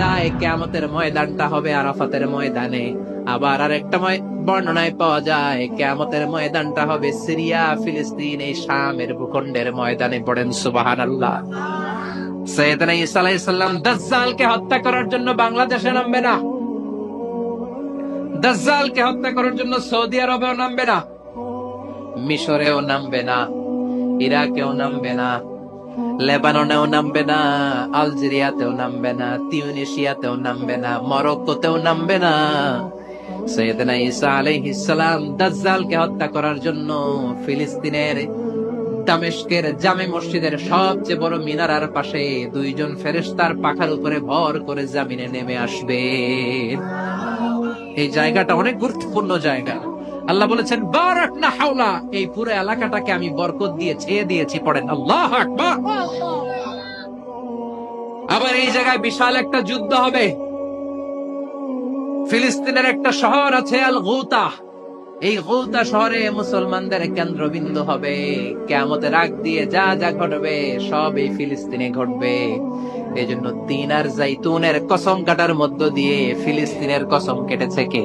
যায় কিয়ামতের ময়দানটা হবে আরাফাতের ময়দানে। আবার আরেকটা বর্ণনায় পাওয়া যায় কিয়ামতের ময়দানটা হবে সিরিয়া, ফিলিস্তিন, এই শামের ভূখণ্ডের ময়দানে। পড়েন সুবহানাল্লাহ। সাইয়েদনা ঈসা আলাইহিস সালাম দাজ্জালকে হত্যা করার জন্য বাংলাদেশে নামবে না, দাজ্জালকে হত্যা করার জন্য সৌদি আরবেও নামবে না, মিশরেও নামবে না, ইরাকেও নামবে না, লেবাননেও নামবে না, আলজেরিয়াতেও নামবে না, তিউনিসিয়াতেও নামবে না, মরক্কোতেও নামবে না। সাইয়েদনা ঈসা আলাইহিস সালাম দাজ্জালকে হত্যা করার জন্য ফিলিস্তিনের দামেস্কের জামে মসজিদের সবচেয়ে বড় মিনারার পাশে দুইজন ফেরেশতার পাখার উপরে ভর করে জমিনে নেমে আসবে। এই জায়গাটা অনেক গুরুত্বপূর্ণ জায়গা। আল্লাহ বলেছেন বারাকনা হাওলা, এই পুরো এলাকাটাকে আমি বরকত দিয়ে ছেয়ে দিয়েছি। পড়েন আল্লাহু আকবার। আবার এই জায়গায় বিশাল একটা যুদ্ধ হবে। ফিলিস্তিনের একটা শহর আছে আল গুতা, এই গুতা শহরে মুসলমানদের কেন্দ্রবিন্দু হবে। কিয়ামতের আগ দিয়ে যা যা ঘটবে সব এই ফিলিস্তিনে ঘটবে। এই জন্য তিন আর জাইতুনের কসম কাটার মধ্য দিয়ে ফিলিস্তিনের কসম কেটেছে কে?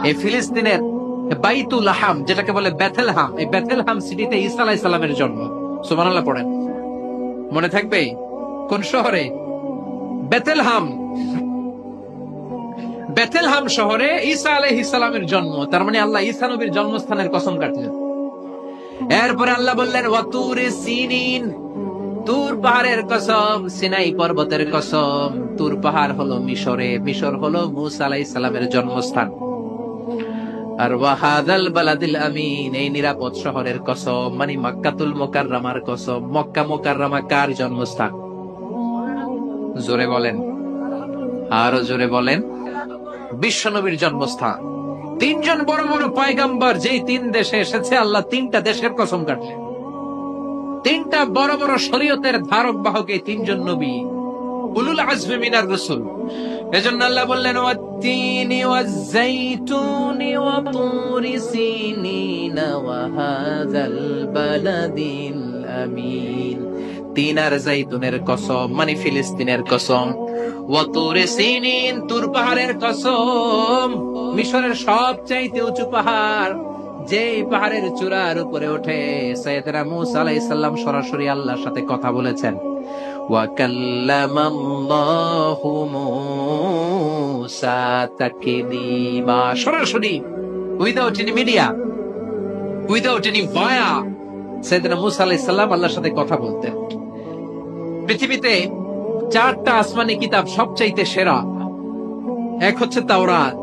এই ফিলিস্তিনের বাইতুল হাম, যেটাকে বলে বেথেলহাম, এই বেথেলহাম সিটিতে ঈসা আলাইহিস সালামের জন্ম। সুবহানাল্লাহ পড়েন। মনে থাকবে কোন শহরে? বেথেলহাম। বেথেলহাম শহরে ঈসা আলাইহিস সালামের জন্ম। তার মানে আল্লাহ ঈসা নবীর জন্মস্থানের কসম কাটলেন। এরপরে আল্লাহ বললেন ওয়াতুরে সিনিন, তুর পাহাড়ের কসম, সিনাই পর্বতের কসম। তুর পাহাড় হলো মিশরে, মিশর হলো মুসা আলাইহিস সালামের জন্মস্থান। আর ওয়াহাদাল বালাদিল আমিন, এই নিরাপদ শহরের কসম, মানে মক্কাতুল মুকাররমার কসম। মক্কা মুকাররমা কার জন্মস্থান? জোরে বলেন, আরো জোরে বলেন। বিশ্বনবীর জন্মস্থান। তিনজন বড় বড় পয়গাম্বর যেই তিন দেশে এসেছে, আল্লাহ তিনটা দেশের কসম কাটলেন। তিনটা বড় বড় শরীয়তের ধারক বাহক এই তিনজন নবী, উলুল আজমি মিনার রাসূল। এজন্য আল্লাহ বললেন ওয়াত্তিনি ওয়াজ-যাইতুনি ওয়া তুরি সিনিন ওয়া হাযাল বালাদিল আমিন। তিন আর জাইতুনের কসম, মানে ফিলিস্তিনের কসম। ওয়া তুরি সিনিন, তুর পাহাড়ের কসম, মিশরের সবচাইতে উঁচু পাহাড়, যে পাহাড়ের চূড়ার উপরে ওঠে সাইয়েদনা মূসা আলাইহিস সালাম সরাসরি আল্লাহর সাথে কথা বলেছেন। ওয়া কাল্লামাল্লাহু মূসা তাকলিমা, সরাসরি, without any media, without any via, সাইয়েদনা মূসা আলাইহিস সালাম আল্লাহর সাথে কথা বলতেন। পৃথিবীতে চারটা আসমানি কিতাব সবচাইতে সেরা। এক হচ্ছে তাওরাত,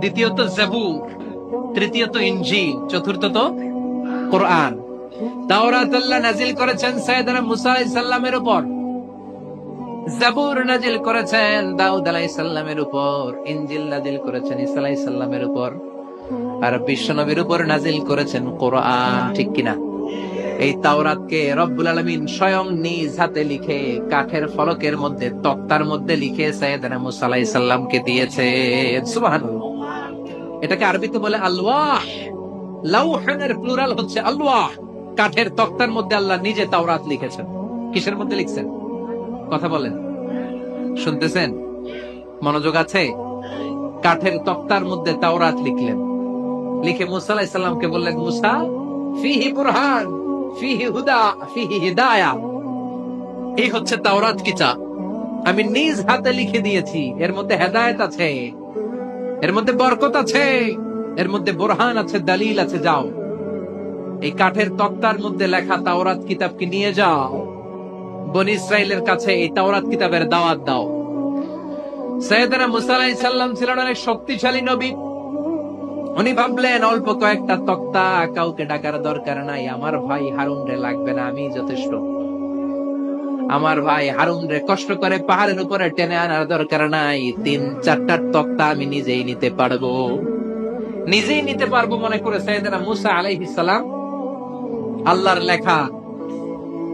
দ্বিতীয়ত জাবুর, তৃতীয়ত ইনজিল, চতুর্থত কোরআন। তাওরাত আল্লাহ নাজিল করেছেন সাইয়েদনা মূসা আলাইহিস সালামের উপর, জাবুর নাজিল করেছেন দাউদ আলাইহিস সালামের উপর, ইনজিল নাজিল করেছেন ঈসা আলাইহিস সালামের উপর, আর বিশ্বনবীর উপর নাজিল করেছেন কোরআন। ঠিক কিনা? এই তাওরাতকে রব্বুল আলামিন স্বয়ং নিজ হাতে লিখে কাঠের ফলকের মধ্যে, তক্তার মধ্যে লিখে সাইয়েদনা মূসা আলাইহিস সালামকে দিয়েছে। সুবহানাল্লাহ। এটাকে আরবিতে বলে আলওয়াহ। লাউহের প্লুরাল হচ্ছে আলওয়াহ। কাঠের তক্তার মধ্যে আল্লাহ নিজে তাওরাত লিখেছেন। কিসের মধ্যে লিখছেন? কথা বলেন, শুনতেছেন? মনোযোগ আছে? কাঠের তক্তার মধ্যে তাওরাত লিখলেন। লিখে মূসা আলাইহিস সালামকে বললেন, মূসা, ফিহি বুরহান, ফিহি হুদা, ফিহি হিদায়া। এই হচ্ছে তাওরাত কিতাব, আমি নিজ হাতে লিখে দিয়েছি। এর মধ্যে হেদায়েত আছে, এর মধ্যে বরকত আছে, এর মধ্যে বুরহান আছে, দলিল আছে। যাও, এই কাঠের তক্তার মধ্যে লেখা তাওরাত কিতাবকে নিয়ে যাও, বনি ইসরাইলের কাছে এই তাওরাত কিতাবের দাওয়াত দাও। সাইয়েদনা মূসা আলাইহিস সালাম ছিলেন অনেক শক্তিশালী নবী। উনি ভাবলেন অল্প কয়েকটা তক্তা, কাউকে ডাকার দরকার নাই, আমার ভাই হারুন রে লাগবে না, আমি যথেষ্ট। আমার ভাই হারুন রে কষ্ট করে পাহাড়ের উপরে টেনে আনার দরকার নাই, 3-4টা তক্তা আমি নিজেই নিতে পারবো, নিজেই নিতে পারবো মনে করে সাইয়েদনা মূসা আলাইহিস সালাম আল্লাহর লেখা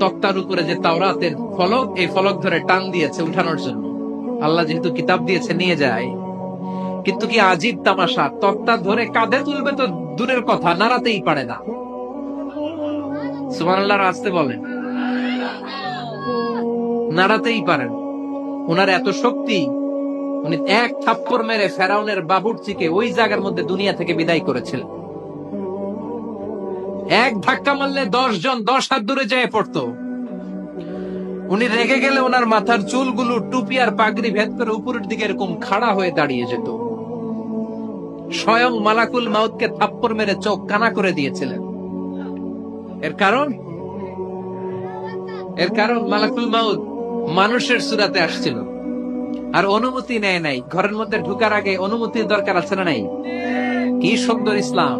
তক্তার উপরে যে তাওরাতের ফলক, এই ফলক ধরে টান দিয়েছে উঠানোর জন্য। আল্লাহ যেহেতু কিতাব দিয়েছে নিয়ে যায়, কিন্তু কি আজীব তামাশা, তক্তা ধরে কাঁধে তুলবে তো দূরের কথা, নাড়াতেই পারে না। সুবহানাল্লাহ, আসতে বলেন, নাড়াতেই পারেন। ওনার এত শক্তি, উনি এক থাপ্পড় মেরে ফেরাউনের বাবুর্চিকে ওই জায়গার মধ্যে দুনিয়া থেকে বিদায় করেছিলেন। এক ধাক্কা মারলে 10 জন 10 হাত দূরে যেয়ে পড়তো। উনি রেগে গেলে ওনার মাথার চুলগুলো টুপি আর পাগড়ি ভেদ করে উপরের দিকে এরকম খাড়া হয়ে দাঁড়িয়ে যেত। স্বয়ং মালাকুল মাউতকে থাপ্পড় মেরে চোখ কানা করে দিয়েছিলেন। এর কারণ মালাকুল মাউত মানুষের সূরাতে আসছিল আর অনুমতি নেয় নাই। ঘরের মধ্যে ঢুকার আগে অনুমতির দরকার আছে না নাই? কি সুন্দর ইসলাম,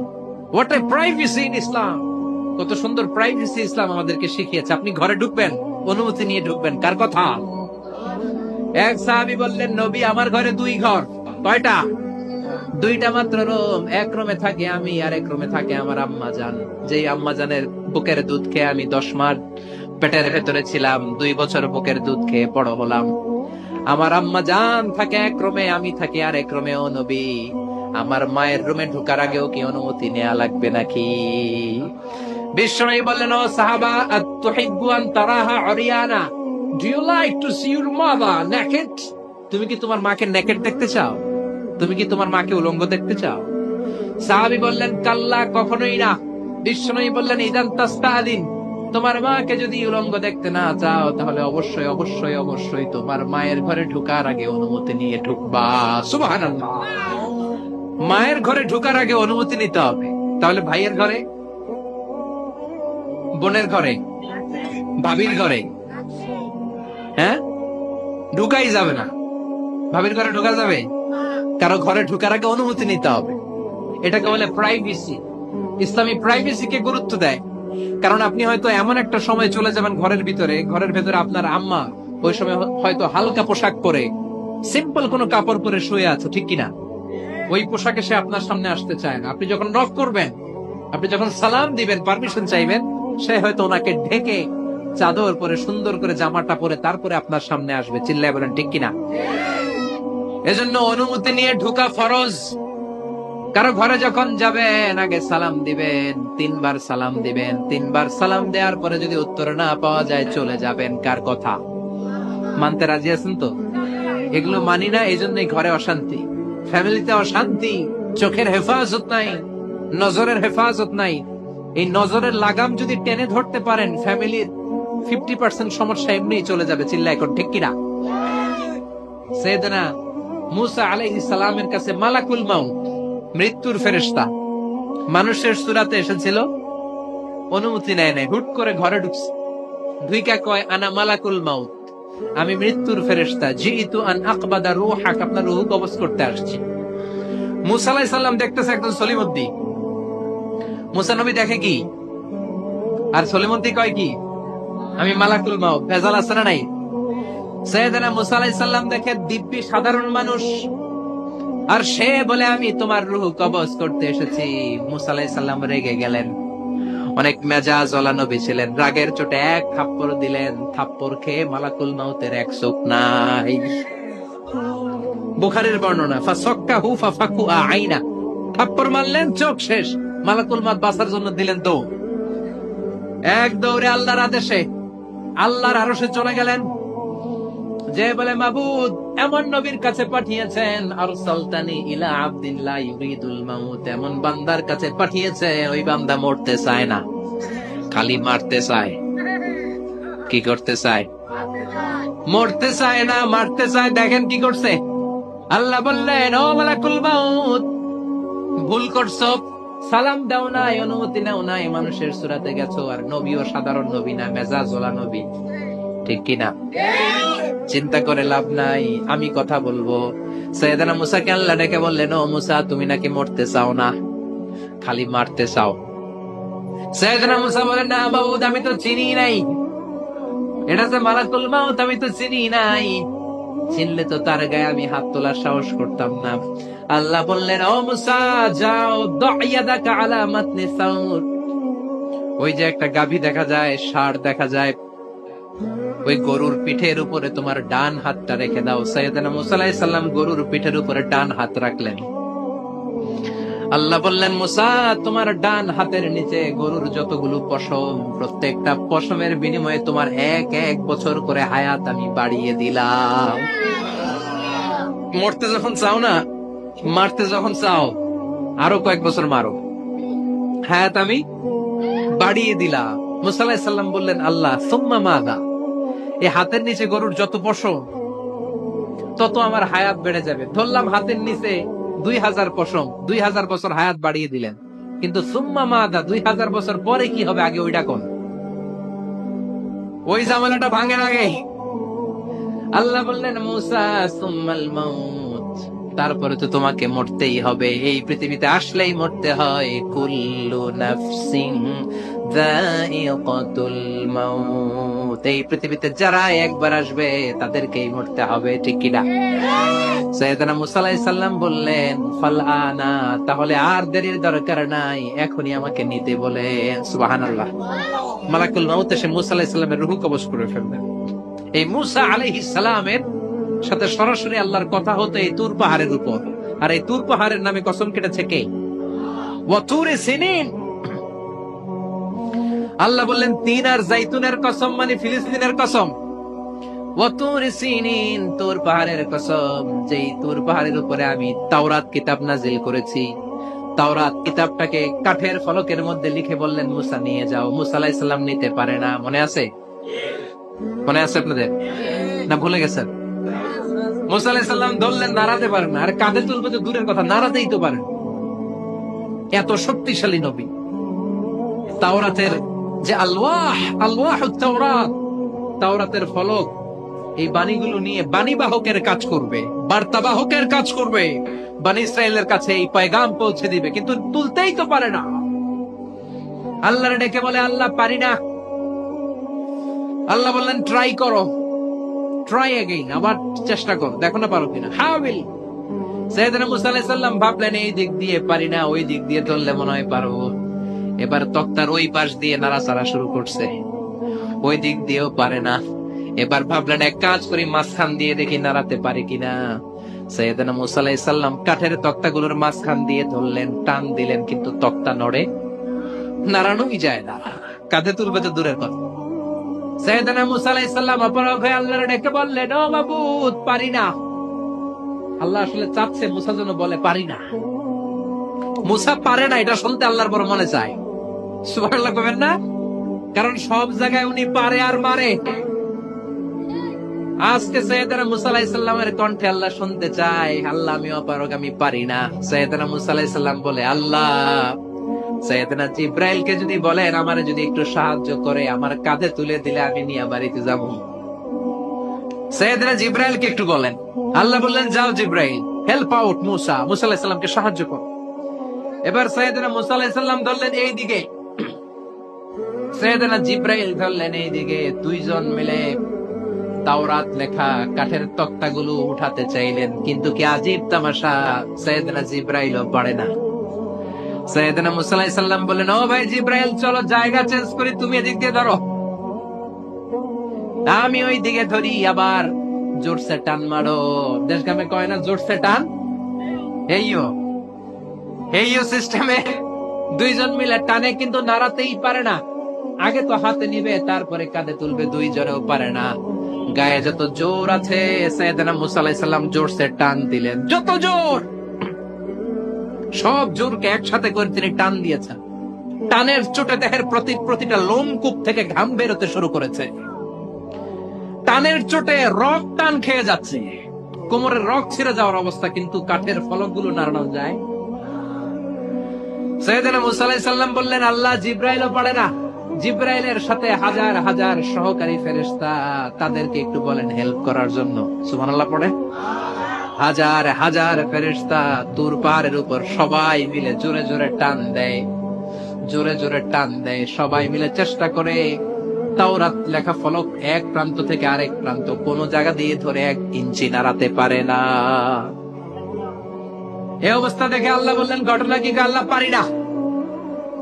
হোয়াট এ প্রাইভেসি ইন ইসলাম। কত সুন্দর প্রাইভেসি ইসলাম আমাদেরকে শিখিয়েছে। আপনি ঘরে ঢুকবেন, অনুমতি নিয়ে ঢুকবেন। কার কথা? এক সাহাবী বললেন, নবী আমার ঘরে 2 ঘর। কয়টা? 2টা মাত্র রুম। এক রুমে থাকি আমি, আর এক রুমে থাকে আমার আম্মা জান। যেই আম্মা জানের বুকের দুধ খেয়ে আমি 10 মাস পেটের ভেতরে ছিলাম, 2 বছর বুকের দুধ খেয়ে বড় হলাম। আমার আম্মা জান থাকে এক রুমে, আমি থাকি আর এক রুমে। ও নবী, আমার মায়ের রুমে ঢোকার আগেও কি অনুমতি নেওয়া লাগবে নাকি? বিশ্বনবী বললেন, ও সাহাবা, আতুহিব্বু আন তারাহা উরিয়ানা, do you like to see your mother naked? তুমি কি তোমার মাকে নেকেড দেখতে চাও? তুমি কি তোমার মাকে উলঙ্গ দেখতে চাও? সাহাবী বললেন, কাল্লা, কখনোই না। বিশ্বনবী বললেন, ইদান তাস্তাদিন, তোমার মাকে যদি উলঙ্গ দেখতে না চাও তাহলে অবশ্যই অবশ্যই অবশ্যই তোমার মায়ের ঘরে ঢোকার আগে অনুমতি নিয়ে ঢুকবা। সুবহানাল্লাহ। মায়ের ঘরে ঢোকার আগে অনুমতি নিতে হবে। তাহলে ভাইয়ের ঘরে, বোনের ঘরে, ভাবির ঘরে হ্যাঁ ঢুকাই যাবে না। ভাবির ঘরে ঢোকা যাবে? কারো ঘরে ঢোকার আগে অনুমতি নিতে হবে। এটাকে বলে প্রাইভেসি। ইসলামী প্রাইভেসিকে গুরুত্ব দেয়। কারণ আপনি হয়তো এমন একটা সময় চলে যাবেন ঘরের ভেতরে আপনার আম্মা ওই সময় হয়তো হালকা পোশাক পরে, সিম্পল কোনো কাপড় পরে শুয়ে আছে, ঠিক কিনা? ওই পোশাকে সে আপনার সামনে আসতে চায় না। আপনি যখন নক করবেন, আপনি যখন সালাম দিবেন, পারমিশন চাইবেন, সে হয়তো ওনাকে ঢেকে চাদর পরে সুন্দর করে জামাটা পরে তারপরে আপনার সামনে আসবে। চিল্লায় বলেন ঠিক কিনা? এজন্য অনুমতি নিয়ে ঢোকা ফরজ। কারো ঘরে যখন যাবেন আগে সালাম দিবেন, 3 বার সালাম দিবেন। 3 বার সালাম দেওয়ার পরে যদি উত্তর না পাওয়া যায় চলে যাবেন। কার কথা? মানতে রাজি আছেন তো? এগুলো মানি না, এই জন্যই ঘরে অশান্তি, ফ্যামিলিতে অশান্তি, চোখের হেফাজত নাই, নজরের হেফাজত নাই। এই নজরের লাগাম যদি টেনে ধরতে পারেন, ফ্যামিলির 50% সমস্যা এমনি চলে যাবে। চিল্লা এখন ঠিক কিনা? সাইয়েদনা মুসা আলাইহিস সালামের কাছে মালাকুল মাউত, মৃত্যুর ফেরেশতা, মানুষের সূরাতে এসেছিল, অনুমতি নেয় নাই, হুট করে ঘরে ঢুকছে। ঢুইকা কয়, আনা মালাকুল মাউত, আমি মৃত্যুর ফেরেশতা, জিইতু আন আকবাদা রূহাক, আপনার রূহ কবজ করতে আসছি। মুসা আলাইহিস সালাম দেখতেছে একজন সলিমুদ্দি। মুসা নবী দেখে কি, আর সলিমুদ্দি কয় কি, আমি মালাকুল মাউত। ভেজাল আছে না নাই? সাইয়েদনা মুসা আলাইহিস সালাম দেখে দিব্যি সাধারণ মানুষ, আর সে বলে আমি তোমার রূহ কবজ করতে এসেছি। মুসা আলাইহিস সালাম রেগে গেলেন। অনেক মেজাজ ওয়ালা নবী ছিলেন। রাগের চোটে এক থাপ্পড় দিলেন। থাপ্পড় খেয়ে মালাকুল মাউতের এক চোখ নাই। বুখারীর বর্ণনা, ফাসাক্কাহু ফাফাকু আইনা, থাপ্পড় মারলেন, চোখ শেষ। মালাকুল মাউত বাঁচার জন্য দিলেন দৌড়। এক দৌড়ে আল্লাহর আদেশে আল্লাহর আরশে চলে গেলেন। যে বলে, মাবুদ এমন নবীর কাছে পাঠিয়েছেন, আরসালতানি ইলা আবদিন লা ইউরিদুল মাউত, এমন বান্দার কাছে পাঠিয়েছে ওই বান্দা মরতে চায় না, খালি মারতে চায়। কি করতে চায়? মরতে চায় না, মারতে চায়। দেখেন কি করছে আল্লাহ। বললেন, ও মালাকুল মাউত, ভুল করছো, সালাম দাও নাই, অনুমতি নাও নাই, মানুষের সূরাতে গেছো, আর নবীও সাধারণ নবী না, মেজাজ ওয়ালা নবী, ঠিক কিনা? চিন্তা করে লাভ নাই, আমি কথা বলবো। সাইয়েদনা মুসাকে আল্লাহ ডেকে বললেন, ও মুসা, তুমি নাকি মরতে চাও না, খালি মারতে চাও। সাইয়েদনা মুসা বলেন, না মাবুদ, আমি তো চিনি নাই, এটা যে মালাকুল মাউত, আমি তো চিনি নাই, চিনলে তো তার গায়ে আমি হাত তোলার সাহস করতাম না। আল্লাহ বললেন, ও মুসা, যাও, দাইয়াদাকা আলা মাতনি সাউর, ওই যে একটা গাভী দেখা যায়, ষাঁড় দেখা যায়, ওই গরুর পিঠের উপরে তোমার ডান হাতটা রেখে দাও। সাইয়েদনা মুসা আলাইহিস সালাম গরুর পিঠের উপরে ডান হাত রাখলেন। আল্লাহ বললেন, মুসা, তোমার ডান হাতের নিচে গরুর যতগুলো পশম, প্রত্যেকটা পশমের বিনিময়ে তোমার 1 বছর করে হায়াত আমি বাড়িয়ে দিলাম। মরতে যখন চাও না, মারতে যখন চাও, আরো কয়েক বছর মারো, হায়াত আমি বাড়িয়ে দিলাম। মুসা আলাইহিস সালাম বললেন, আল্লাহ সুম্মা মাযা? এই হাতের নিচে গরুর যত পশম, তত আমার হায়াত বেড়ে যাবে। ধরলাম হাতের নিচে 2000 পশম, 2000 বছর হায়াত বাড়িয়ে দিলেন, কিন্তু সুম্মা মাযা, 2000 বছর পরে কি হবে, আগে ওইটা কোন? ওই জামালাটা ভাঙের আগে আল্লাহ বললেন, মুসা সুম্মাল মাউত, তারপরে তো তোমাকে মরতেই হবে। এই পৃথিবীতে আসলেই মরতে হয়। কুল্লু নাফসিন যায়িকাতুল মাউত, এই পৃথিবীতে যারা একবার আসবে তাদেরকেই মরতে হবে, ঠিক কিনা? সাইয়েদনা মুসা আলাইহিস সালাম বললেন, ফাল আনা, তাহলে আর দেরির দরকার নাই, এখনই আমাকে নিতে বলেন। সুবহানাল্লাহ। মালাকুল মাউত এসে মুসা আলাইহিস সালামের রূহ কবজ করে ফেললেন। এই মুসা আলাইহিস সালামের সাথে সরাসরি আল্লাহর কথা হতো এই তুর পাহাড়ের উপর। আর এই তুর পাহাড়ের নামে কসম কেটেছে কে? ওয়া তুরে সিনিন। আল্লাহ বললেন, তিন আর জাইতুনের কসম, মানে ফিলিস্তিনের কসম। ওয়া তুরে সিনিন, তুর পাহাড়ের কসম, যেই তুর পাহাড়ের উপরে আমি তাওরাত কিতাব নাজিল করেছি। তাওরাত কিতাবটাকে কাঠের ফলকের মধ্যে লিখে বললেন, মুসা নিয়ে যাও। মুসা আলাইহিস সালাম নিতে পারে না। মনে আছে? মনে আছে আপনাদের? না ভুলে গেছেন? মুসা আলাইহিস সালাম ধরলেন, নাড়াতে পারেন না। আর কাঁধে তুলবে তো দূরের কথা, নাড়াতেই তো পারেন। এত শক্তিশালী নবী। তাওরাতের যে আলওয়াহুত তাওরাত, তাওরাতের ফলক, এই বাণীগুলো নিয়ে বাণীবাহকের কাজ করবে, বার্তাবাহকের কাজ করবে, বনী ইসরায়েলের কাছে এই পয়গাম পৌঁছে দিবে, কিন্তু তুলতেই তো পারে না। আল্লাহর ডেকে বলে, আল্লাহ পারি না। আল্লাহ বললেন, ট্রাই করো, ট্রাই এগেইন, আবার চেষ্টা করো, দেখো না পারো কিনা। হাউইল। সাইয়েদনা মুসা আলাইহিস সালাম ভাবলেন, এই দিক দিয়ে পারি না, ওই দিক দিয়ে ধরলে মনে হয় পারবো। এবার তক্তার ওই পাশ দিয়ে নাড়াচাড়া শুরু করছে, ওই দিক দিয়েও পারে না। এবার ভাবলেন, এক কাজ করি, মাঝখান দিয়ে দেখি নাড়াতে পারে কিনা। সাইয়েদনা মুসা আলাইহিস সালাম কাঠের তক্তাগুলোর মাঝখান দিয়ে ধরলেন, টান দিলেন, কিন্তু তক্তা নড়ে, নাড়ানোই যায় না। কাঁধে তুলবে তো দূরের কথা। সাইয়েদনা মুসা আলাইহিস সালাম অপরাগ হয়ে আল্লাহর ডেকে বললেন, ও মাবুদ, পারি না। আল্লাহ আসলে চাচ্ছে মুসা যেন বলে পারি না। মুসা পারে না এটা শুনতে আল্লাহর বড় মনে চায়। সুবহানাল্লাহ কবেন না? কারণ সব জায়গায় উনি পারে আর মারে। আজকে সাইয়েদনা মুসা আলাইহিস সালামের কণ্ঠে আল্লাহ শুনতে চায়, আল্লাহ আমি অপারগ, আমি পারি না। সাইয়েদনা মুসা আলাইহিস সালাম বলে, আল্লাহ সাইয়েদনা জিব্রাইলকে যদি বলেন আমারে যদি একটু সাহায্য করে, আমার কাঁধে তুলে দিলে আমি নিয়ে বাড়িতে যাব। সাইয়েদনা জিব্রাইলকে একটু বলেন। আল্লাহ বললেন, যাও জিব্রাইল, হেল্প আউট মুসা, মুসা আলাইহিস সালামকে সাহায্য করো। এবার সাইয়েদনা মুসা আলাইহিস সালাম ধরলেন এই দিকে, সাইয়েদনা জিব্রাইল ধরলেন এই দিকে। দুইজন মিলে তাওরাত লেখা কাঠের তক্তাগুলো উঠাতে চাইলেন, কিন্তু কি আজীব তামাশা, সাইয়েদনা জিব্রাইলও পারে না। সাইয়েদনা মুসা আলাইহিস সালাম বললেন, ও ভাই জিব্রাইল, চলো জায়গা চেঞ্জ করি, তুমি এদিক দিয়ে ধরো, আমি ওই দিকে ধরি। আবার জোরসে টান মারো। দেশগামে কয় না, জোরসে টান। এইও সিস্টেমে দুইজন মিলে টানে, কিন্তু নাড়াতেই পারে না। আগে তো হাতে নিবে, তারপরে কাঁধে তুলবে, দুইজনেও পারে না। গায়ে যত জোর আছে, সাইয়েদনা মুসা আলাইহিস সালাম জোরসে টান দিলেন, যত জোর, সব জোরকে একসাথে করে তিনি টান দিয়েছেন। টানের চোটে দেহের প্রতিটা লোমকূপ থেকে ঘাম বেরোতে শুরু করেছে। টানের চোটে রক টান খেয়ে যাচ্ছে, কোমরের রক ছিঁড়ে যাওয়ার অবস্থা, কিন্তু কাঠের ফলকগুলো নাড়ানো যায়। সাইয়েদনা মুসা আলাইহিস সালাম বললেন, আল্লাহ জিব্রাইলও পারে না। জিব্রাইলের সাথে হাজার হাজার সহকারী ফেরেশতা, তাদেরকে একটু বলেন হেল্প করার জন্য। সুবহানাল্লাহ পড়ে। হাজার হাজার ফেরেশতা তুর পাহাড়ের উপর সবাই মিলে জোরে জোরে টান দেয়, জোরে জোরে টান দেয়। সবাই মিলে চেষ্টা করে তাওরাত লেখা ফলক এক প্রান্ত থেকে আরেক প্রান্ত কোন জায়গা দিয়ে ধরে 1 ইঞ্চি নাড়াতে পারে না। এই অবস্থা দেখে আল্লাহ বললেন, ঘটনা কি? আল্লাহ পারি না।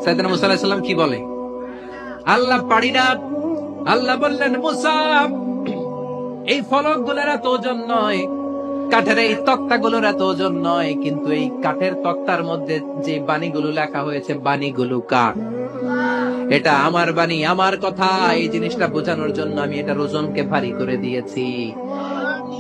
সাইয়েদনা মুসা আলাইহিস সালাম কি বলে? আল্লাহ পারি না। আল্লাহ বললেন, মুসা, এই ফলকগুলোর এত ওজন নয়, কাঠের এই তক্তাগুলোর এত ওজন নয়, কিন্তু এই কাঠের তক্তার মধ্যে যে বাণীগুলো লেখা হয়েছে, বাণীগুলো কার? এটা আমার বাণী, আমার কথা। এই জিনিসটা বোঝানোর জন্য আমি এটার ওজনকে ভারী করে দিয়েছি।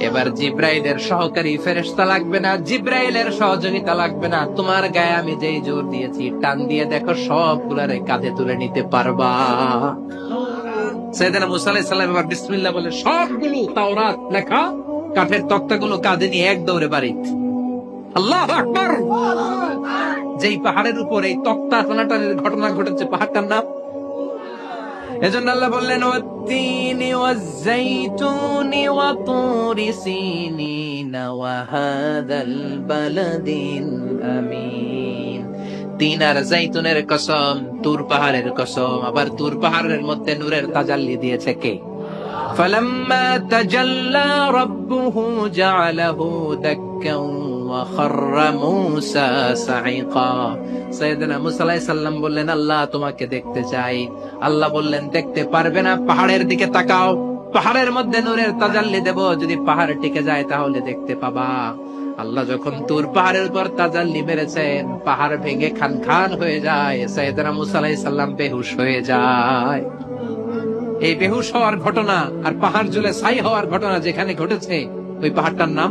এবার জিব্রাইলের সহকারী ফেরেশতা লাগবে না, জিব্রাইলের সহযোগিতা লাগবে না। তোমার গায়ে আমি যেই জোর দিয়েছি, টান দিয়ে দেখো সবগুলারে কাঁধে তুলে নিতে পারবা। সাইয়েদনা মুসা আলাইহিস সালাম এবার বিসমিল্লাহ বলে সবগুলো তাওরাত লেখা কাঠের তক্তাগুলো কাঁধে নিয়ে এক দৌড়ে বাড়িতে। আল্লাহু আকবার। যেই পাহাড়ের উপর এই তক্তা টানাটানের ঘটনা ঘটেছে, পাহাড়টার নাম, এজন্য আল্লাহ বললেন ওয়াত-তিনি ওয়াজ-যাইতুনি ওয়া তুরি সিনিন ওয়া হাযাল বালাদিল আমিন। তিন আর যাইতুনের কসম, তুর পাহাড়ের কসম। আবার তুর পাহাড়ের মধ্যে নূরের তাজাল্লি দিয়েছে কে? ফালাম্মা তাজাল্লা রাব্বুহু জাআলাহু দাক্কান ওয়া খাররা মূসা সাঈকা। সাইয়েদনা মুসা আলাইহিস সালাম বললেন, আল্লাহ তোমাকে দেখতে চাই। আল্লাহ বললেন, দেখতে পারবে না, পাহাড়ের দিকে তাকাও, পাহাড়ের মধ্যে নূরের তাজাল্লি দেব, যদি পাহাড় টিকে যায় তাহলে দেখতে পাবা। আল্লাহ যখন তুর পাহাড়ের উপর তাজাল্লি মেরেছেন, পাহাড় ভেঙে খান খান হয়ে যায়, সাইয়েদনা মুসা আলাইহিস সালাম বেহুশ হয়ে যায়। এই বেহুশ হওয়ার ঘটনা আর পাহাড় জ্বলে ছাই হওয়ার ঘটনা যেখানে ঘটেছে, ওই পাহাড়টার নাম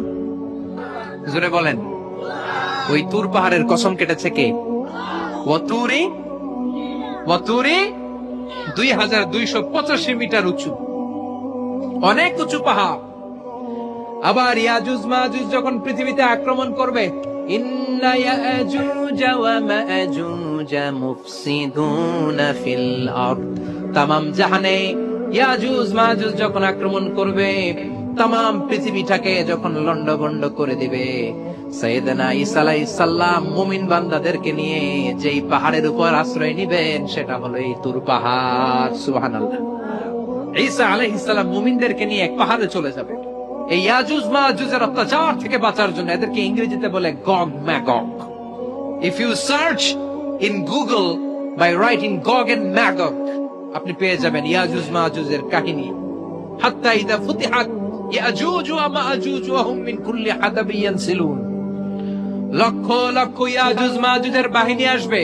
জোরে বলেন। ওই তুর পাহাড়ের কসম কেটেছে কে? ওয়াতুরি 2285 মিটার উঁচু, অনেক উঁচু পাহাড়। আবার ইয়াজুজ মাজুজ যখন পৃথিবীতে আক্রমণ করবে, ইন্না ইয়াজুজ ওয়া মাজুজ মুফসিদুনা ফিল আরদ। তামাম জাহানে ইয়াজুজ মাজুজ যখন আক্রমণ করবে, তামাম পৃথিবীটাকে যখন লন্ডভন্ড করে দিবে, সাইয়েদনা ঈসা আলাইহিস সালাম মুমিন বান্দাদেরকে নিয়ে যেই পাহাড়ের উপর আশ্রয় নিবেন, সেটা হলো এই তুর পাহাড়। সুবহানাল্লাহ। ঈসা আলাইহিস সালাম মুমিনদেরকে নিয়ে এক পাহাড়ে চলে যাবে এই ইয়াজুজ মাজুজের অত্যাচার থেকে বাঁচার জন্য। এদেরকে ইংরেজিতে বলে Gog Magog. If you search in Google by writing Gog and Magog, আপনি পেয়ে যাবেন ইয়াজুজ মাজুজের কাহিনী। হাত্তা ইযা ফুতিহাত ইয়াজুজ ওয়া মাজুজ ওয়া হুম মিন কুল্লি হাদাবিন ইয়ানসিলুন। লক্ষ লক্ষ ইয়াজুজ মাজুজের বাহিনী আসবে।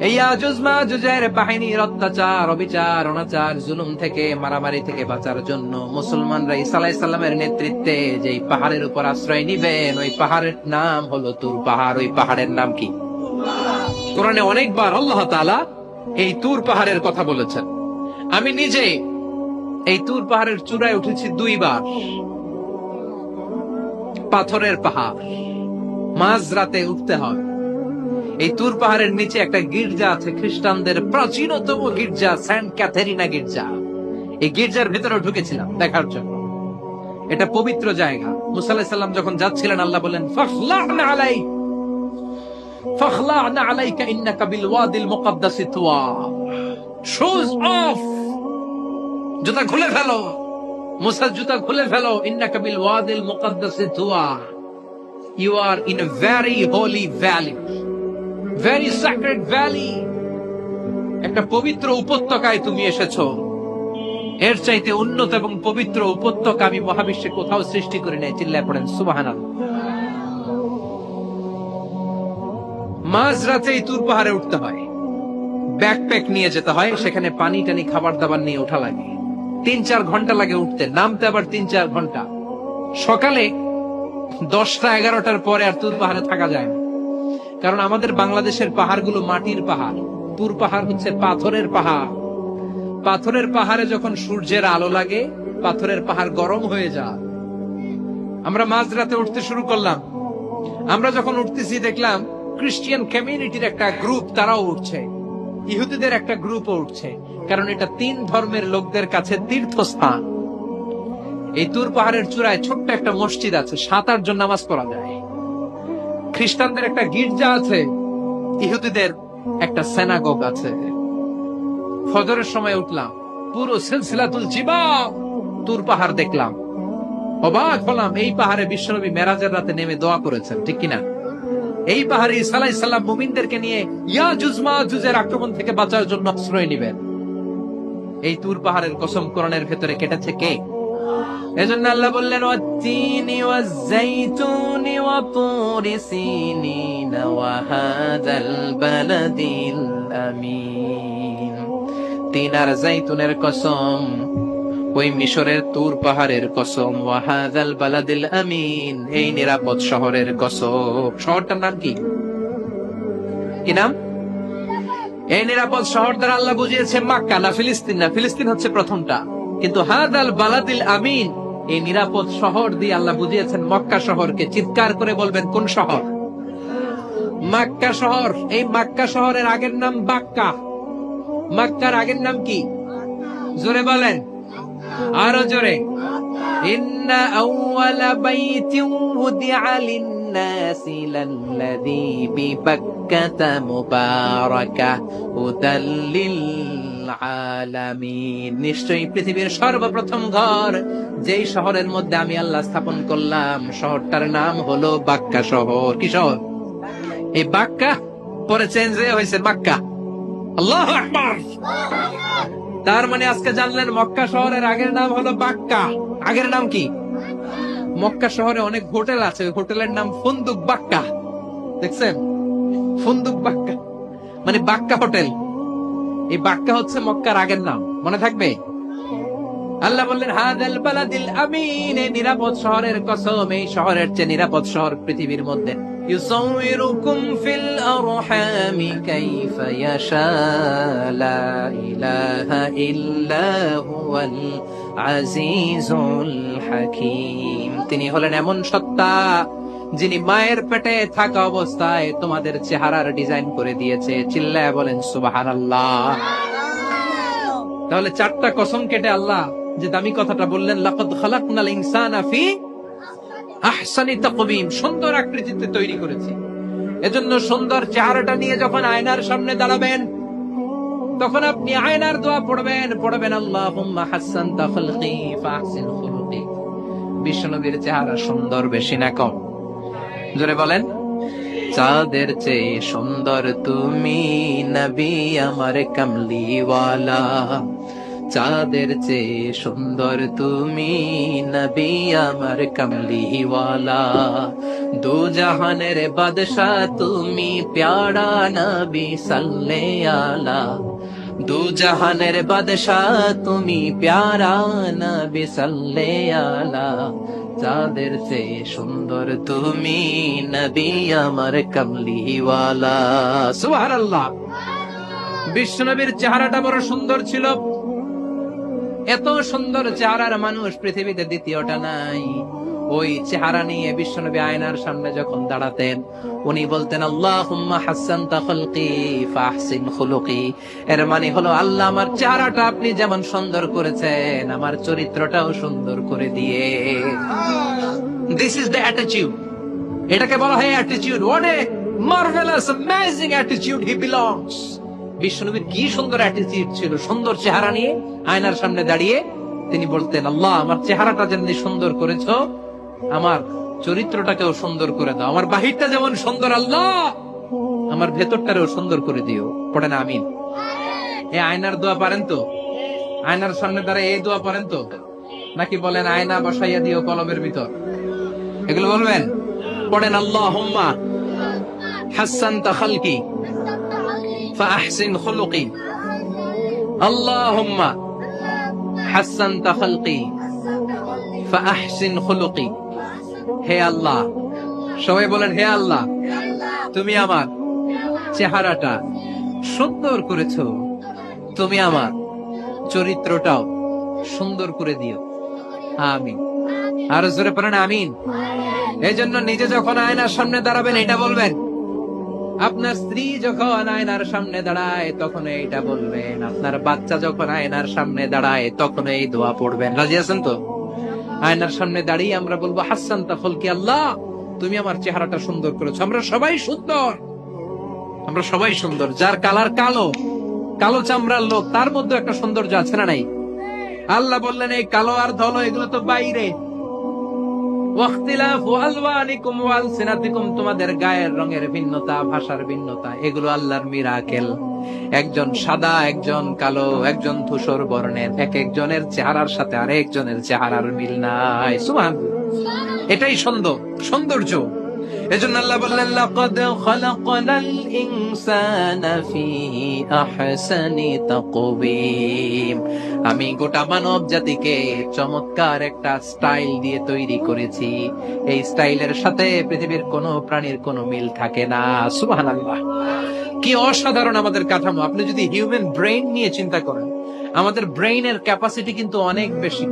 এই ইয়াজুজ মাজুজের বাহিনীর অত্যাচার, অবিচার, অনাচার, জুলুম থেকে, মারামারি থেকে বাঁচার জন্য মুসলমানরা ঈসা আলাইহিস সালামের নেতৃত্বে যেই পাহাড়ের উপর আশ্রয় নিবেন, ওই পাহাড়ের নাম হলো তুর পাহাড়। ওই পাহাড়ের নাম কি? কোরআনে অনেকবার আল্লাহ তাআলা এই তুর পাহাড়ের কথা বলেছেন। আমি নিজে এই তুর পাহাড়ের চূড়ায় উঠেছি 2 বার। পাথরের পাহাড়, মাঝরাতে উঠতে হয়। এই তুর পাহাড়ের নিচে একটা গির্জা আছে, খ্রিস্টানদের প্রাচীনতম গির্জা, সেন্ট ক্যাথেরিনা গির্জা। এই গির্জার ভিতরে ঢুকেছিলাম দেখার জন্য। এটা পবিত্র জায়গা। মুসা আলাইহিস সালাম যখন যাচ্ছিলেন, আল্লাহ বলেন ফাখলা'না আলাইকা ইন্নাকা বিল ওয়াদিল মুকাদ্দাসি তুওয়া। শুজ অফ, জুতা খুলে ফেলো। মুসা জুতা খুলে ফেলো। ইন্নাকা বিল ওয়াদিল মুকাদ্দাসি তুওয়া। You are in a very holy valley, very sacred valley. একটা পবিত্র উপত্যকায় তুমি এসেছো। এর চাইতে উন্নত এবং পবিত্র উপত্যকা আমি মহাবিশ্বে কোথাও সৃষ্টি করি নাই। চিল্লায় পড়েন সুবহানাল্লাহ। মাঝরাতে এই তুর পাহাড়ে উঠতে হয়, ব্যাকপ্যাক নিয়ে যেতে হয়, সেখানে পানি টানি খাবার দাবার নিয়ে ওঠা লাগে। 3-4 ঘন্টা লাগে উঠতে, নামতে আবার 3-4 ঘন্টা। সকালে 10টা-11টার পরে আর তুর পাহাড়ে থাকা যায় না, কারণ আমাদের বাংলাদেশের পাহাড়গুলো মাটির পাহাড়, তুর পাহাড় হচ্ছে পাথরের পাহাড়। পাথরের পাহাড়ে যখন সূর্যের আলো লাগে, পাথরের পাহাড় গরম হয়ে যায়। আমরা মাঝরাতে উঠতে শুরু করলাম। আমরা যখন উঠতেছি দেখলাম খ্রিস্টিয়ান কমিউনিটির একটা গ্রুপ, তারাও উঠছে। ইহুদিদের একটা গ্রুপও উঠছে, কারণ এটা 3 ধর্মের লোকদের কাছে তীর্থস্থান। এই তুর পাহাড়ের চূড়ায় ছোট্ট একটা মসজিদ আছে, 7-8 জন নামাজ পড়া যায়। খ্রিস্টানদের একটা গির্জা আছে, ইহুদিদের একটা সিনাগগ আছে। ফজরের সময় উঠলাম, পুরো সিলসিলাতুল জিবাল তুর পাহাড় দেখলাম। অবাক হলাম, এই পাহাড়ে বিশ্বনবী মেরাজের রাতে নেমে দোয়া করেছেন, ঠিক কিনা? এই পাহাড়ে ঈসা আলাইহিস সালাম মুমিনদেরকে নিয়ে ইয়াজুজ মাজুজের আক্রমণ থেকে বাঁচার জন্য আশ্রয় নেবেন। এই তুর পাহাড়ের কসম কোরআনের ভেতরে কেটেছে কে? এজন্য আল্লাহ বললেন ওয়াত-তিনি ওয়াজ-যাইতুনি ওয়া তুরি সিনিন ওয়া হাযাল বালাদিল আমিন। তিন আর যাইতুনের কসম, ওই মিশরের তুর পাহাড়ের কসম, ওয়া হাযাল বালাদিল আমিন, এই নিরাপদ শহরের কসম। শহরটার নাম কি? কি নাম? এই নিরাপদ শহর দ্বারা আল্লাহ বুঝিয়েছে মক্কা, না ফিলিস্তিন না। ফিলিস্তিন হচ্ছে প্রথমটা, কিন্তু হাযাল বালাদিল আমিন, এই নিরাপদ শহর দিয়ে আল্লাহ বুঝিয়েছেন মক্কা শহরকে। চিৎকার করে বলবেন কোন শহর? মক্কা শহর। এই মক্কা শহরের আগের নাম বাক্কা। মক্কার আগের নাম কি? জোরে বলেন, আরো জোরে। ইন্না আউওয়ালা বাইতিন উদিআ লিন-নাসি লাল্লাযী বিবাক্কাতা মুবারাকা হুদাল লিল আলামিন। নিশ্চয়ই পৃথিবীর সর্বপ্রথম ঘর যেই শহরের মধ্যে আমি আল্লাহ স্থাপন করলাম, শহরটার নাম হলো বাক্কা শহর। কি শহর? এই বাক্কা পরে চেঞ্জ হয়েছে মক্কা। আল্লাহু আকবার। তার মানে আজকে জানলেন মক্কা শহরের আগের নাম হলো বাক্কা। আগের নাম কি? মক্কা শহরে অনেক হোটেল আছে, ওই হোটেলের নাম ফুন্দুক বাক্কা। দেখছেন? ফুন্দুক বাক্কা মানে বাক্কা হোটেল। এই বাক্কা হচ্ছে মক্কার আগের নাম, মনে থাকবে। আল্লাহ বললেন হাযাল বালাদিল আমিন, এই নিরাপদ শহরের কসম, এই শহরের চেয়ে নিরাপদ শহর পৃথিবীর মধ্যে। ইউসাউইরুকুম ফিল আরহামি কাইফা ইয়াশা লা ইলাহা ইল্লা হুয়াল আজিজুল হাকীম। তিনি হলেন এমন সত্তা যিনি মায়ের পেটে থাকা অবস্থায় তোমাদের চেহারার ডিজাইন করে দিয়েছে। চিল্লায়া বলেন সুবহানাল্লাহ। তাহলে চারটা কসম কেটে আল্লাহ যে দামি কথাটা বললেন, লাকাদ খালাকনাল ইনসানা ফি আহসানি তাকবীম, সুন্দর আকৃতিতে তৈরি করেছি। এজন্য সুন্দর চেহারাটা নিয়ে যখন আয়নার সামনে দাঁড়াবেন, তখন আপনি আয়নার দোয়া পড়বেন আল্লাহুম্মা হাসসানতা খালকি ফাহসিন খুলুকি। বিশ্বনবীর চেহারা সুন্দর বেশি না কম? জোরে বলেন। চাঁদের চেয়ে সুন্দর তুমি নবী আমার কামলিওয়ালা, চাঁদের চেয়ে সুন্দর তুমি নবী আমার কামলিওয়ালা। দু জাহানের বাদশা তুমি প্যারা নবী সাল্লাল্লাহু আলা, দু জাহানের বাদশা তুমি প্যারা নবী সাল্লাল্লাহু আলা। চাঁদের চেয়ে সুন্দর তুমি নবী আমার কামলিওয়ালা। সুবহানাল্লাহ। বিশ্বনবীর চেহারাটা বড় সুন্দর ছিল। এত সুন্দর চেহারার মানুষ পৃথিবীতে দ্বিতীয়টা নাই। ওই চেহারা নিয়ে বিশ্বনবী আয়নার সামনে যখন দাঁড়াতেন, উনি বলতেন আল্লাহুম্মা হাসসানতা খালকি ফাহসিন খুলুকি। এর মানে হলো, আল্লাহ আমার চেহারাটা আপনি যেমন সুন্দর করেছেন, আমার চরিত্রটাও সুন্দর করে দিয়ে। This is the attitude. এটাকে বলা হয় attitude. What a marvellous amazing attitude he belongs. বিশ্বনবীর কি সুন্দর অ্যাটিটিউড ছিল। সুন্দর চেহারা নিয়ে আয়নার সামনে দাঁড়িয়ে তিনি বলতেন, আল্লাহ আমার চেহারাটা যেমনি সুন্দর করেছো, আমার চরিত্রটাকেও সুন্দর করে দাও। আমার বাহিরটা যেমন সুন্দর, আল্লাহ আমার ভেতরটারেও সুন্দর করে দিও। পড়েন আমিন। এই আয়নার দোয়া পারেন তো? আয়নার সামনে দাঁড়ায় এই দোয়া পারেন তো? নাকি বলেন আয়না বসাইয়া দিও কলমের ভিতর? এগুলো বলবেন? পড়েন আল্লাহুম্মা হাসসানতা খালকি ফাহসিন খুলুকি, আল্লাহুম্মা হাসসানতা খালকি ফাহসিন খুলুকি। হে আল্লাহ, সবাই বলেন হে আল্লাহ, তুমি আমার চেহারাটা সুন্দর করেছো, তুমি আমার চরিত্রটাও সুন্দর করে দিও। আমিন। আর জোরে পড়েন আমিন। এই জন্য নিজে যখন আয়নার সামনে দাঁড়াবেন এটা বলবেন, আপনার স্ত্রী যখন আয়নার সামনে দাঁড়ায় তখন এইটা বলবেন, আপনার বাচ্চা যখন আয়নার সামনে দাঁড়ায় তখন এই দোয়া পড়বেন। রাজি আছেন তো? আয়নার সামনে দাঁড়িয়ে আমরা বলবো হাসসানতা খালকি, আল্লাহ তুমি আমার চেহারাটা সুন্দর করেছো। আমরা সবাই সুন্দর, আমরা সবাই সুন্দর। যার কালার কালো, কালো চামড়ার লোক, তার মধ্যে একটা সৌন্দর্য আছে না নাই? আল্লাহ বললেন এই কালো আর ধলো এগুলো তো বাইরে, ওয়াখতিলাফু আলওয়ানিকুম ওয়া আলসিনাতিকুম, তোমাদের গায়ের রঙের ভিন্নতা, ভাষার ভিন্নতা, এগুলো আল্লাহর মিরাকেল। একজন সাদা, একজন কালো, একজন ধূসর বর্ণের, এক একজনের চেহারার সাথে আরেকজনের চেহারার মিল নাই। সুবহানাল্লাহ, এটাই সৌন্দর্য। এজন্য আল্লাহ বললেন, লাকাদ খালাকনাল ইনসানা ফি আহসানি তাকওয়িম, আমি গোটা মানব জাতিকে চমৎকার একটা স্টাইল দিয়ে তৈরি করেছি। এই স্টাইলের সাথে পৃথিবীর কোনো প্রাণীর কোনো মিল থাকে না। সুবহানাল্লাহ, কি অসাধারণ আমাদের কাঠামো। আপনি যদি হিউম্যান ব্রেইন নিয়ে চিন্তা করেন, আমাদের ব্রেইনের ক্যাপাসিটি কিন্তু অনেক বেশি।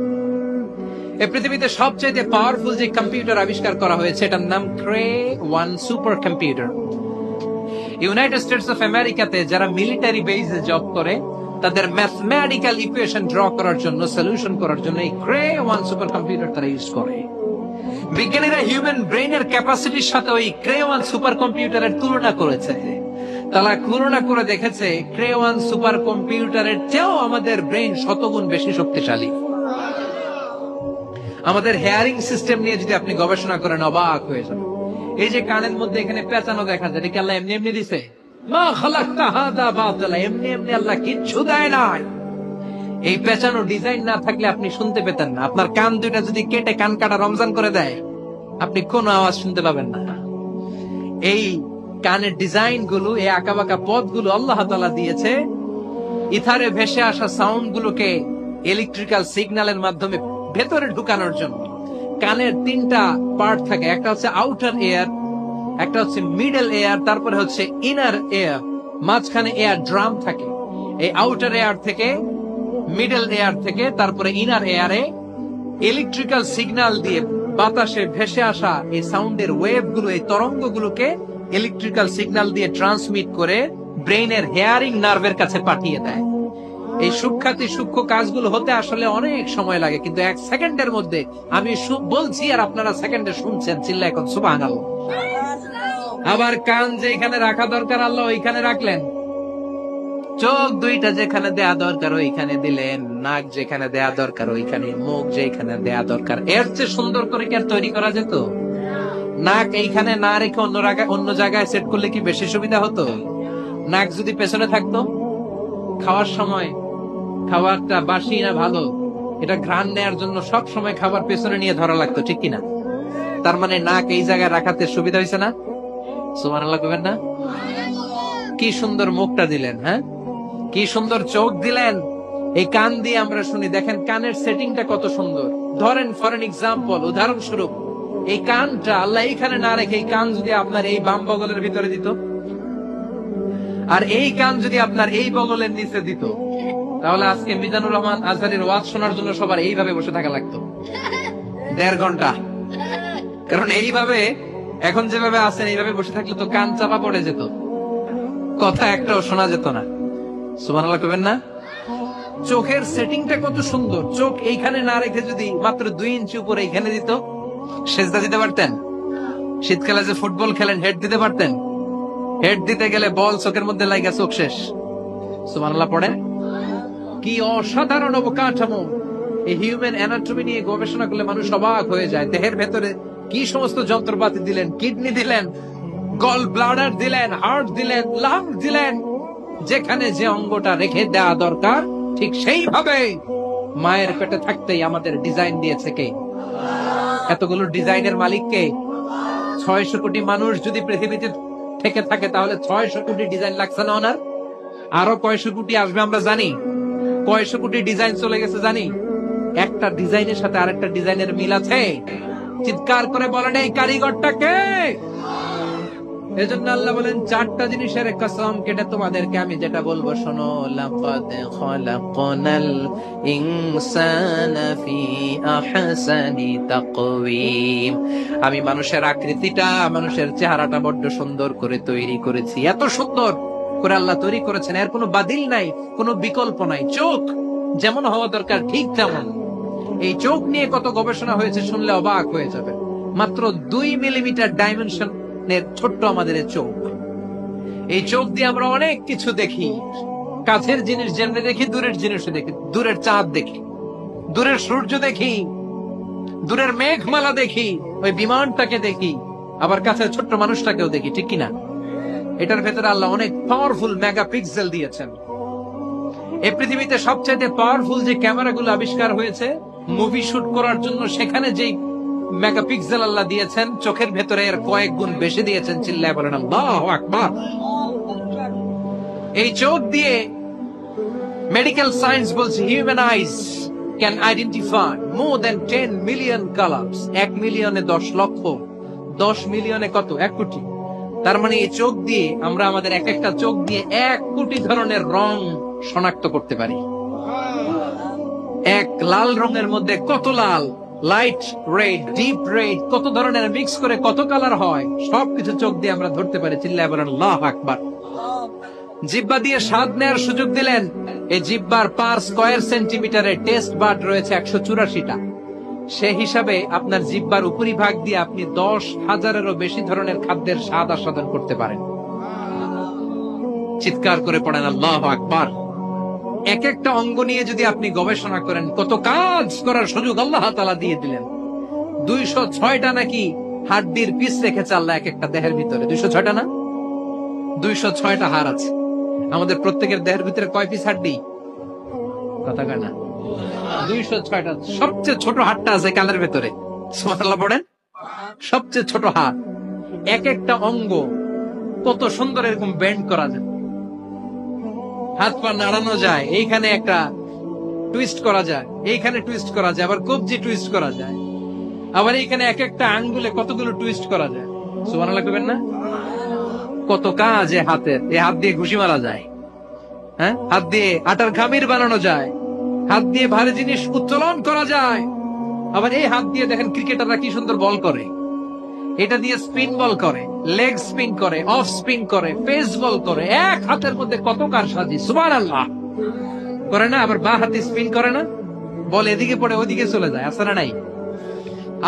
এই পৃথিবীতে সবচেয়ে পাওয়ারফুল যে কম্পিউটার আবিষ্কার করা হয়েছে, এটার নাম Cray one supercomputer. United States of আমেরিকাতে যারা মিলিটারি বেসে জব করে, তাদের ম্যাথমেটিক্যাল ইকুয়েশন ড্র করার জন্য, সলিউশন করার জন্য এই ক্রে-1 সুপার কম্পিউটার তারা ইউজ করে। বিজ্ঞানীরা হিউম্যান ব্রেইনের ক্যাপাসিটির সাথে ওই ক্রে-1 সুপার কম্পিউটারের তুলনা করেছে। তারা তুলনা করে দেখেছে ক্রে-1 সুপার কম্পিউটারের চেয়েও আমাদের ব্রেইন শতগুণ বেশি শক্তিশালী। আমাদের হেয়ারিং সিস্টেম নিয়ে যদি আপনি গবেষণা করেন, অবাক হয়ে যাবেন। এই যে কানের মধ্যে এখানে পেঁচানো দেখা যায়, এটা আল্লাহ এমনি এমনি দিছে? মা খালাকতা হাযা বাতিলা, এমনি এমনি আল্লাহ কিচ্ছু দেয় নাই। এই পেঁচানো ডিজাইন না থাকলে আপনি শুনতে পেতেন না। আপনার কান দুইটা যদি কেটে কান কাটা রমজান করে দেয়, আপনি কোনো আওয়াজ শুনতে পাবেন না। এই কানের ডিজাইন গুলো, এই আঁকাবাঁকা পথগুলো আল্লাহ তাআলা দিয়েছে ইথারে ভেসে আসা সাউন্ড গুলোকে ইলেকট্রিক্যাল সিগন্যালের মাধ্যমে ভেতরে ঢুকানোর জন্য। কানের 3টা পার্ট থাকে, একটা হচ্ছে আউটার এয়ার, একটা হচ্ছে মিডল এয়ার, তারপরে হচ্ছে ইনার এয়ার, মাঝখানে এয়ার ড্রাম থাকে। এই আউটার এয়ার থেকে, মিডল এয়ার থেকে, তারপরে ইনার এয়ারে ইলেকট্রিক্যাল সিগন্যাল দিয়ে বাতাসে ভেসে আসা এই সাউন্ডের ওয়েভ গুলো, এই তরঙ্গ গুলোকে ইলেকট্রিক্যাল সিগন্যাল দিয়ে ট্রান্সমিট করে ব্রেইনের হেয়ারিং নার্ভের কাছে পাঠিয়ে দেয়। এই সূক্ষ্ম কাজগুলো হতে আসলে অনেক সময় লাগে, কিন্তু 1 সেকেন্ডের মধ্যে আমি বলছি আর আপনারা সেকেন্ডে শুনছেন। চিল্লা এখন সুবহানাল্লাহ। আবার কান যেখানে রাখা দরকার আল্লাহ ওইখানে রাখলেন, চোখ দুইটা যেখানে দেয়া দরকার ওইখানে দিলেন, নাক যেখানে দেয়া দরকার ওইখানে, মুখ যেখানে দেয়া দরকার। এর চেয়ে সুন্দর করে কি আর তৈরি করা যেত? নাক এইখানে না রেখে অন্য জায়গায় সেট করলে কি বেশি সুবিধা হতো? নাক যদি পেছনে থাকতো, খাওয়ার সময় খাবারটা বাসি না ভালো, এটা ঘ্রাণ নেয়ার জন্য সব সময় খাবার পেছনে নিয়ে ধরা লাগতো, ঠিক কিনা? তার মানে নাক এই জায়গায় রাখাতে সুবিধা হয়েছে না? সুবহানাল্লাহ কইবেন না? কি সুন্দর মুখটা দিলেন, হ্যাঁ, কি সুন্দর চোখ দিলেন। এই কান দিয়ে আমরা শুনি, দেখেন কানের সেটিংটা কত সুন্দর। ধরেন ফর এন এক্সাম্পল, উদাহরণস্বরূপ, এই কানটা আল্লাহ এইখানে না রেখে এই কান যদি আপনার এই বাম বগলের ভিতরে দিত, আর এই কান যদি আপনার এই বগলের নিচে দিত, তাহলে আজকে মিজানুর রহমান আজহারের ওয়াজ শোনার জন্য সবার এইভাবে বসে থাকা লাগতো 1.5 ঘন্টা। কারণ এইভাবে এখন যেভাবে আছেন, এইভাবে বসে থাকলে তো কান চাপা পড়ে যেত, কথা একটাও শোনা যেত না। সুবহানাল্লাহ কইবেন না? চোখের সেটিংটা কত সুন্দর। চোখ এইখানে না রেখে যদি মাত্র 2 ইঞ্চি উপরে এইখানে দিত, সেজদা দিতে পারতেন। শীতকালে যে ফুটবল খেলেন, হেড দিতে পারতেন। হেড দিতে গেলে বল চোখের মধ্যে লাগা, চোখ শেষ। সুবহানাল্লাহ পড়েন। কি অসাধারণ অবকাঠামো। এই হিউম্যান অ্যানাটমি নিয়ে গবেষণা করলে মানুষ অবাক হয়ে যায়। দেহের ভেতরে কি সমস্ত যন্ত্রপাতি দিলেন, কিডনি দিলেন, গল ব্লাডার দিলেন, হার্ট দিলেন, লাং দিলেন। যেখানে যে অঙ্গটা রেখে দেওয়া দরকার ঠিক সেইভাবে মায়ের পেটে থাকতেই আমাদের ডিজাইন দিয়েছে কে? এতগুলো ডিজাইনের মালিক কে? 600 কোটি মানুষ যদি পৃথিবীতে থেকে থাকে, তাহলে 600 কোটি ডিজাইন লাগছে না ওনার? আরো কয়শো কোটি আসবে আমরা জানি। কয়শো কোটি ডিজাইন চলে গেছে জানি। একটা ডিজাইনের সাথে আরেকটা ডিজাইনের মিল আছে? চিৎকার করে বলেন এই কারিগরটা কে? এজন্য আল্লাহ বলেন 4টা জিনিসের কসম কেটে তোমাদেরকে আমি যেটা বলবো শোনো। লাকাদ খালাকনাল ইনসানা ফি আহসানি তাকওয়িম, আমি মানুষের আকৃতিটা, মানুষের চেহারাটা বড্ড সুন্দর করে তৈরি করেছি। এত সুন্দর করে আল্লাহ তৈরি করেছেন, এর কোনো বাতিল নাই, কোনো বিকল্প নাই। চোখ যেমন হওয়া দরকার ঠিক তেমন। এই চোখ নিয়ে কত গবেষণা হয়েছে শুনলে অবাক হয়ে যাবে। মাত্র 2 মিলিমিটার ডাইমেনশন ছোট্ট আমাদের চোখ। এই চোখ দিয়ে আমরা অনেক কিছু দেখি। কাছের জিনিস যেমনি দেখি, দূরের জিনিস দেখি। দূরের চাঁদ দেখি, দূরের সূর্য দেখি, দূরের মেঘমালা দেখি, ওই বিমানটাকে দেখি, আবার কাছে ছোট্ট মানুষটাকেও দেখি, ঠিক কিনা? এটার ভেতরে আল্লাহ অনেক পাওয়ারফুল মেগাপিক্সেল দিয়েছেন। এই পৃথিবীতে সবচাইতে পাওয়ারফুল যে ক্যামেরাগুলো আবিষ্কার হয়েছে মুভি শুট করার জন্য, সেখানে যেই মেগাপিক্সেল আল্লাহ দিয়েছেন, চোখের ভেতরে এর কয়েক গুণ বেশি দিয়েছেন। চিল্লায় বলেন আল্লাহু আকবার। এই চোখ দিয়ে মেডিকেল সায়েন্স বলছে human eyes can identify more than 10 million colours. 1 মিলিয়নে 10 লক্ষ, 10 মিলিয়নে কত? 1 কোটি। তার মানে এই চোখ দিয়ে আমরা আমাদের এক একটা চোখ দিয়ে 1 কোটি ধরনের রং শনাক্ত করতে পারি। এক লাল রঙের মধ্যে কত লাল, লাইট রেড, ডিপ রেড, কত ধরনের মিক্স করে কত কালার হয়, সবকিছু চোখ দিয়ে আমরা ধরতে পারি। চিল্লায় বলেন আল্লাহু আকবার। জিহ্বা দিয়ে স্বাদ নেওয়ার সুযোগ দিলেন। এই জিহ্বার পার স্কয়ার সেন্টিমিটারে টেস্ট বাড রয়েছে 184টা। সে হিসাবে আপনার জিহ্বার উপরিভাগ দিয়ে আপনি 10,000-এরও বেশি ধরনের খাদ্যের স্বাদ আস্বাদন করতে পারেন। চিৎকার করে পড়েন আল্লাহু আকবার। এক একটা অঙ্গ নিয়ে যদি আপনি গবেষণা করেন, কত কাজ করার সুযোগ আল্লাহ তাআলা দিয়ে দিলেন। 206টা নাকি হাড্ডির পিস রেখেছে আল্লাহ এক একটা দেহের ভিতরে। 206টা না, 206টা হাড় আছে। আমাদের প্রত্যেকের দেহের ভিতরে কয় পিস হাড্ডি? কথা কয় না, 206টা। সবচেয়ে ছোট হাড়টা আছে কানের ভেতরে। সুবহানাল্লাহ পড়েন। সবচেয়ে ছোট হাড়। এক একটা অঙ্গ কত সুন্দর এরকম বেন্ড করা যায়, হাত পা নাড়ানো যায়, এইখানে একটা টুইস্ট করা যায়, এইখানে টুইস্ট করা যায়, আবার কবজি টুইস্ট করা যায়, আবার এইখানে এক একটা আঙ্গুলে কতগুলো টুইস্ট করা যায়। সুবহানাল্লাহ কইবেন না? কত কাজ এ হাতের। এই হাত দিয়ে ঘুষি মারা যায়, হ্যাঁ, হাত দিয়ে আটার খামির বানানো যায়, হাত দিয়ে ভারী জিনিস উত্তোলন করা যায়। আবার এই হাত দিয়ে দেখেন ক্রিকেটাররা কি সুন্দর বল করে। এটা দিয়ে স্পিন বল করে, লেগ স্পিন করে, অফ স্পিন করে, পেস বল করে। এক হাতের মধ্যে কত কারসাজি। সুবহানাল্লাহ করে না? আবার বাঁ হাতে স্পিন করে না, বল এদিকে পড়ে ওদিকে চলে যায়, আছে না নাই?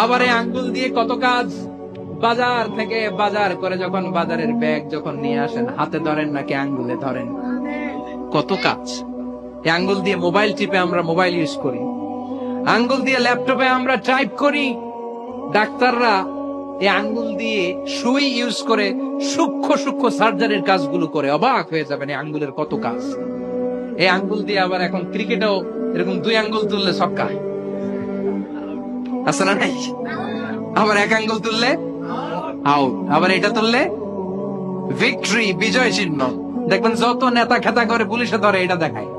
আবার এই আঙ্গুল দিয়ে কত কাজ। বাজার থেকে বাজার করে যখন বাজারের ব্যাগ যখন নিয়ে আসেন, হাতে ধরেন নাকি আঙ্গুলে ধরেন, কত কাজ। এই আঙ্গুল দিয়ে মোবাইল টিপে আমরা মোবাইল ইউজ করি, আঙ্গুল দিয়ে ল্যাপটপে আমরা টাইপ করি। ডাক্তাররা এই আঙ্গুল দিয়ে সুই ইউজ করে সূক্ষ্ম সূক্ষ্ম সার্জারির কাজগুলো করে। অবাক হয়ে যাবেন এই আঙ্গুলের কত কাজ। এই আঙ্গুল দিয়ে আবার এখন ক্রিকেটেও এরকম 2 আঙ্গুল তুললে ছক্কা, আছে না নাই? আবার 1 আঙ্গুল তুললে আউট, আবার এটা তুললে ভিক্টরি, বিজয় চিহ্ন। দেখবেন যত নেতা খেতা করে পুলিশে ধরে এটা দেখায়,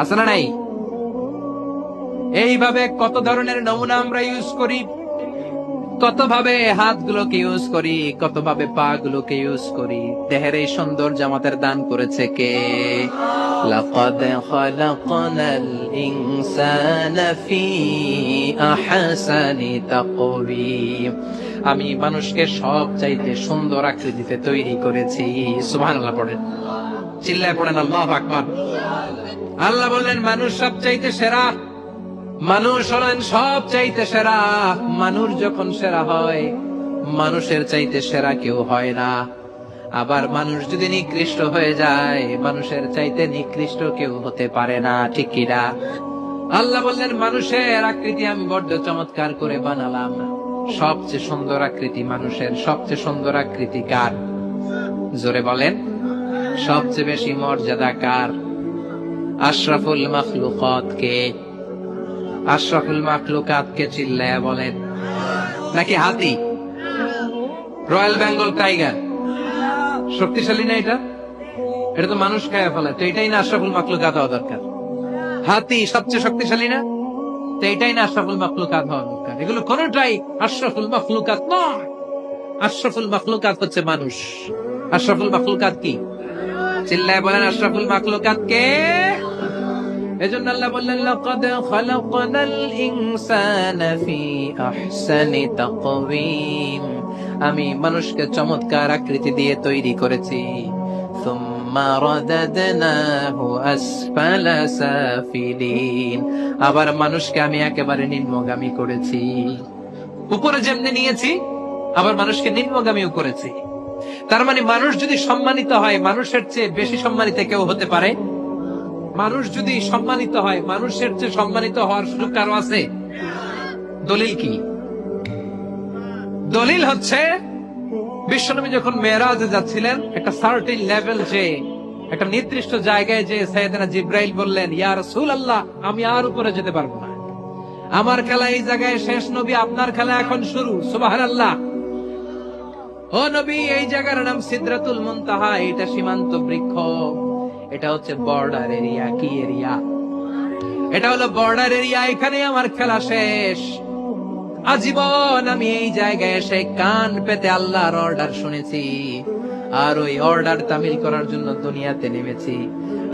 আছে না নাই? এইভাবে কত ধরনের নমুনা আমরা ইউজ করি, কত ভাবে হাতগুলোকে ইউজ করি, কত ভাবে পা গুলোকে ইউজ করি। দেহের এই সৌন্দর্য আমাদের দান করেছে কে? লাকাদ খালাকনাল ইনসানা ফি আহসানি তাকওয়িম। আমি মানুষকে সব চাইতে সুন্দর আকৃতিতে তৈরি করেছি। সুবহানাল্লাহ পড়েন, চিল্লায় পড়েন আল্লাহু আকবার। আল্লাহ বললেন মানুষ সব চাইতে সেরা, মানুষ হলেন সব চাইতে সেরা। মানুষ যখন সেরা হয়, মানুষের চাইতে সেরা কেউ হয় না। আবার মানুষ যদি নিকৃষ্ট হয়ে যায়, মানুষের চাইতে নিকৃষ্ট কেউ হতে পারে না, ঠিক কিনা? আল্লাহ বললেন মানুষের আকৃতি আমি বড্ড চমৎকার করে বানালাম। সবচেয়ে সুন্দর আকৃতি মানুষের। সবচেয়ে সুন্দর আকৃতি কার? জোরে বলেন। সবচেয়ে বেশি মর্যাদা কার? আশরাফুল মাখলুকাত কে? আশরাফুল মাখলুকাত কে? চিল্লায়া বলেন। নাকি হাতি? রয়্যাল বেঙ্গল টাইগার শক্তিশালী না? এটা এটা তো মানুষ খায় ফেলে, তো এটাই না আশরাফুল মাখলুকাত হওয়া দরকার? হাতি সবচেয়ে শক্তিশালী না? তো এটাই না আশরাফুল মাখলুকাত হওয়া দরকার? এগুলো কোনটাই আশরাফুল মাখলুকাত নয়। আশরাফুল মাখলুকাত হচ্ছে মানুষ। আশরাফুল মাখলুকাত কি? চিল্লায় বলেন আশরাফুল মাখলুকাত কে? এজন্য আল্লাহ বললেন লাকাদ খালাকনাল ইনসানা ফি আহসানি তাকওয়িম। আমি মানুষকে চমৎকার আকৃতি দিয়ে তৈরি করেছি। সুম্মা রাদাদনাহু আসফালা সাফিলিন। আবার মানুষকে আমি একেবারে নিম্নগামী করেছি। উপরে যেমনি নিয়েছি, আবার মানুষকে নিম্নগামীও করেছি। তার মানে মানুষ যদি সম্মানিত হয়, মানুষের চেয়ে বেশি সম্মানিত কেউ হতে পারে? মানুষ যদি সম্মানিত হয়, মানুষের চেয়ে সম্মানিত হওয়ার সুযোগ কারো আছে? দলিল কি? দলিল হচ্ছে বিশ্বনবী যখন মেরাজে যাচ্ছিলেন, একটা সার্টেন লেভেল, যে একটা নির্দিষ্ট জায়গায় যে সাইয়েদনা জিব্রাইল বললেন, ইয়া রাসূলুল্লাহ, আমি আর উপরে যেতে পারবো না, আমার খেলা এই জায়গায় শেষ, নবী আপনার খেলা এখন শুরু। সুবহানাল্লাহ। ও নবী, এই জায়গার নাম সিদরাতুল মুনতাহা, এটা সীমান্ত বৃক্ষ, এটা হচ্ছে বর্ডার এরিয়া। কি এরিয়া? এটা হলো বর্ডার এরিয়া, এখানে আমার খেলা শেষ। আজীবন আমি এই জায়গায় এসে কান পেতে আল্লাহর অর্ডার শুনেছি, আর ওই অর্ডার তামিল করার জন্য দুনিয়াতে নেমেছি।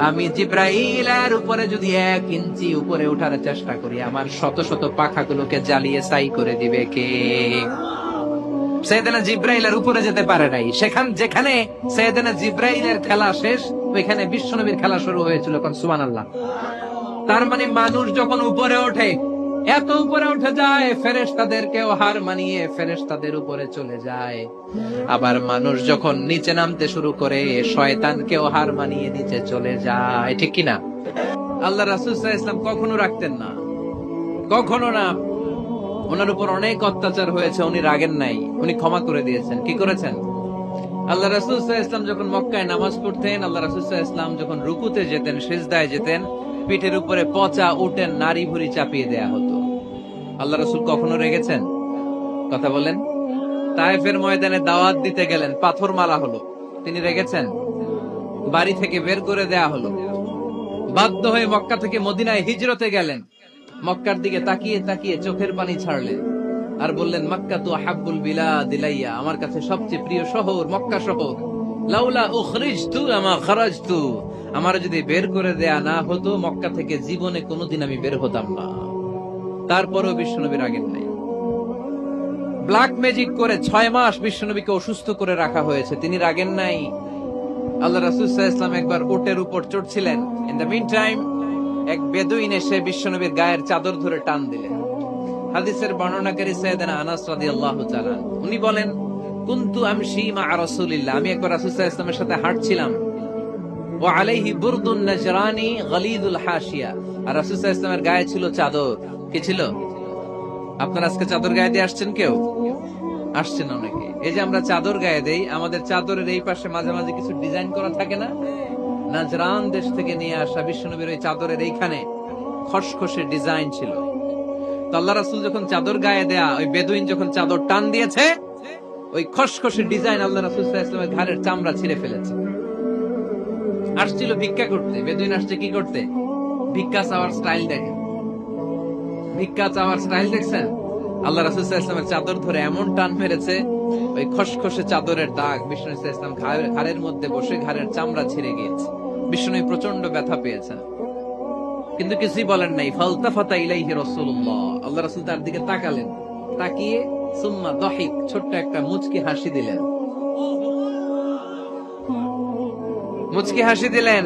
আমি জিব্রাইলের উপরে যদি 1 ইঞ্চি উপরে ওঠার চেষ্টা করি, আমার শত শত পাখাগুলোকে জ্বালিয়ে ছাই করে দিবে কে? সাইয়েদনা জিব্রাইলের উপরে যেতে পারে নাই। যেখানে সাইয়েদনা জিব্রাইলের খেলা শেষ, ওইখানে বিশ্বনবীর খেলা শুরু হয়েছিল। কোন সুবহানাল্লাহ। তার মানে মানুষ যখন উপরে ওঠে, এত উপরে উঠে যায়, ফেরেশতাদেরকেও হার মানিয়ে ফেরেশতাদের উপরে চলে যায়। আবার মানুষ যখন নিচে নামতে শুরু করে, শয়তানকেও হার মানিয়ে নিচে চলে যায়। ঠিক কিনা? আল্লাহ রাসূল সাল্লাল্লাহু আলাইহি ওয়াসাল্লাম কখনো রাখতেন না, কখনো না। ওনার উপর অনেক অত্যাচার হয়েছে, উনি রাগেন নাই, উনি ক্ষমা করে দিয়েছেন। কি করেছেন? আল্লাহ রাসূল সাল্লাল্লাহু আলাইহি ওয়াসাল্লাম যখন মক্কায় নামাজ পড়তেন, আল্লাহ রাসূল সাল্লাল্লাহু আলাইহি ওয়াসাল্লাম যখন রুকুতে যেতেন, সিজদায় যেতেন, পিঠের উপরে পচা উটের নারী ভুঁড়ি চাপিয়ে দেয়া হতো। আল্লাহ রাসূল কখনো রেগেছেন? কথা বলেন। তায়েফের ময়দানে দাওয়াত দিতে গেলেন, পাথর মারা হলো, তিনি রেগেছেন? বাড়ি থেকে বের করে দেয়া হলো, বাধ্য হয়ে মক্কা থেকে মদিনায় হিজরতে গেলেন, মক্কার দিকে তাকিয়ে তাকিয়ে চোখের পানি ছাড়লেন, আর বললেন, মক্কা তু আহাব্বুল বিলাদ ইলাইয়া, আমার কাছে সবচেয়ে প্রিয় শহর মক্কা শহর। লাউলা উখরিজতু আমা খারাজতু, আমার যদি বের করে দেয়া না হতো, মক্কা থেকে জীবনে কোনোদিন আমি বের হতাম না। তারপরও বিশ্বনবী রাগেন নাই। ব্ল্যাক ম্যাজিক করে 6 মাস বিশ্বনবীকে অসুস্থ করে রাখা হয়েছে, তিনি রাগেন নাই। আল্লাহ রাসূল সাল্লাল্লাহু আলাইহি ওয়াসাল্লাম একবার উটের উপর চড়ছিলেন। ইন দ্য মিন টাইম এক বেদুইন এসে বিশ্বনবীর গায়ের চাদর ধরে টান দিলেন। হাদিসের বর্ণনাকারী সাইয়েদনা আনাস রাদিয়াল্লাহু তাআলা, উনি বলেন, কুনতু আমশি মা রাসূলিল্লাহ, আমি একবার রাসূল সাল্লাল্লাহু আলাইহি ওয়াসাল্লামের সাথে হাঁটছিলাম, ওয়া আলাইহি বুরদুন নাজরানি গলিদুল হাশিয়া, আর রাসূল সাল্লাল্লাহু আলাইহি ওয়াসাল্লামের গায়ে ছিল চাদর। কি ছিল? আপনারা আজকে চাদর গায়ে দিয়ে আসছেন? কেউ আসছেন? অনেকে। এই যে আমরা চাদর গায়ে দেই, আমাদের চাদরের এই পাশে মাঝে মাঝে কিছু ডিজাইন করা থাকে না? নাজরান দেশ থেকে নিয়ে আসা বিশ্বনবীর ওই চাদরের এইখানে খসখসে ডিজাইন ছিল। তো আল্লাহ রাসূল যখন চাদর গায়ে দেয়া, ওই বেদুইন যখন চাদর টান দিয়েছে, ওই খসখসে ডিজাইন আল্লাহ রাসূল সাল্লাল্লাহু আলাইহি ওয়াসাল্লামের ঘাড়ের চামড়া ছিঁড়ে ফেলেছে। আসছিল ভিক্ষা করতে, বেদুইন আসছে কি করতে? ভিক্ষা চাওয়ার স্টাইল দেখেন, ভিক্ষা চাওয়ার স্টাইল দেখছেন? আল্লাহ রাসূল সাল্লাল্লাহু আলাইহি ওয়াসাল্লামের চাদর ধরে এমন টান মেরেছে, ওই খসখসে চাদরের দাগ বিষ্ণু সাল্লাল্লাহু আলাইহি ওয়াসাল্লাম ঘাড়ের মধ্যে বসে ঘাড়ের চামড়া ছিঁড়ে গিয়েছে। বিষ্ণু প্রচন্ড ব্যথা পেয়েছেন, কিন্তু কিছুই বলেন নাই। ফালতাফাতা ইলাইহি রাসূলুল্লাহ, আল্লাহ রাসূল তার দিকে তাকালেন, তাকিয়ে সুম্মা দাহিক, ছোট্ট একটা মুচকি হাসি দিলেন। মুচকি হাসি দিলেন।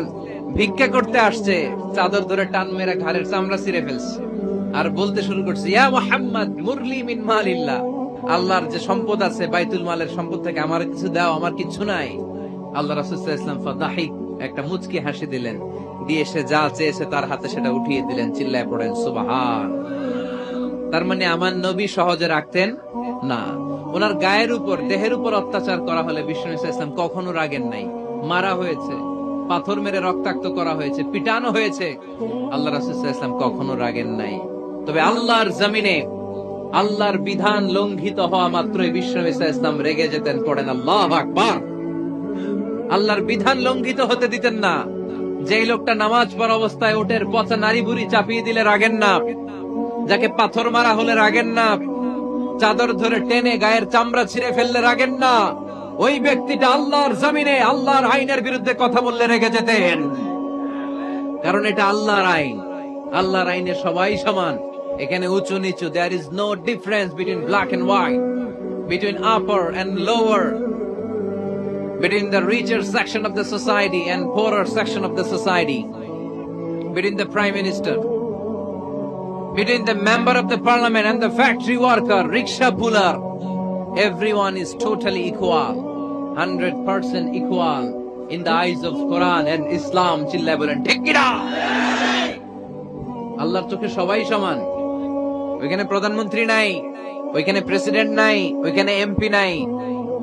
ভিক্ষা করতে আসছে, চাদর ধরে টান মেরে ঘাড়ের চামড়া ছিঁড়ে ফেলছে, আর বলতে শুরু করছে, ইয়া মুহাম্মদ মুরলি মিন মালিল্লাহ, আল্লাহর যে সম্পদ আছে, বাইতুল মালের সম্পদ থেকে আমার কিছু দাও, আমার কিছু নাই। আল্লাহ রাসূল সাল্লাল্লাহু আলাইহি ওয়াসাল্লাম ফাদাহিক, একটা মুচকি হাসি দিলেন, দিয়ে সে যা চেয়েছে তার হাতে সেটা উঠিয়ে দিলেন। চিল্লায় পড়েন সুবহান। তার মানে আমার নবী সহজে রাখতেন না। ওনার গায়ের উপর, দেহের উপর অত্যাচার করা হলে বিষ্ণু সাল্লাল্লাহু আলাইহি ওয়াসাল্লাম কখনো রাগেন নাই। মারা হয়েছে, পাথর মেরে রক্তাক্ত করা হয়েছে, পিটানো হয়েছে, আল্লাহ রাসূল সাল্লাল্লাহু আলাইহি ওয়াসাল্লাম কখনো রাগেন নাই। তবে আল্লাহর জমিনে আল্লাহর বিধান লঙ্ঘিত হওয়া মাত্রই বিষ্ণু সাল্লাল্লাহু আলাইহি ওয়াসাল্লাম রেগে যেতেন। পড়েন আল্লাহু আকবার। আল্লাহর বিধান লঙ্ঘিত হতে দিতেন না। যেই লোকটা নামাজ পড়া অবস্থায় উটের পচা নারী ভুঁড়ি চাপিয়ে দিলে রাগেন না, যাকে পাথর মারা হলে রাগেন না, চাদর ধরে টেনে গায়ের চামড়া ছিঁড়ে ফেললে রাগেন না, ওই ব্যক্তিটা আল্লাহর জমিনে আল্লাহর আইনের বিরুদ্ধে কথা বললে রেগে যেতেন। কারণ এটা আল্লাহর আইন, আল্লাহর আইনে সবাই সমান, এখানে উঁচু নিচু, there is no difference between black and white, between upper and lower, between the richer section of the society and poorer section of the society, between the prime minister, between the member of the parliament and the factory worker, rickshaw puller. Everyone is totally equal, 100% equal in the eyes of Quran and Islam. চিল্লায় বলেন ঠিক কিনা? আল্লাহর চোখে সবাই সমান। ওইখানে প্রধানমন্ত্রী নাই, ওইখানে প্রেসিডেন্ট নাই, ওইখানে এমপি নাই,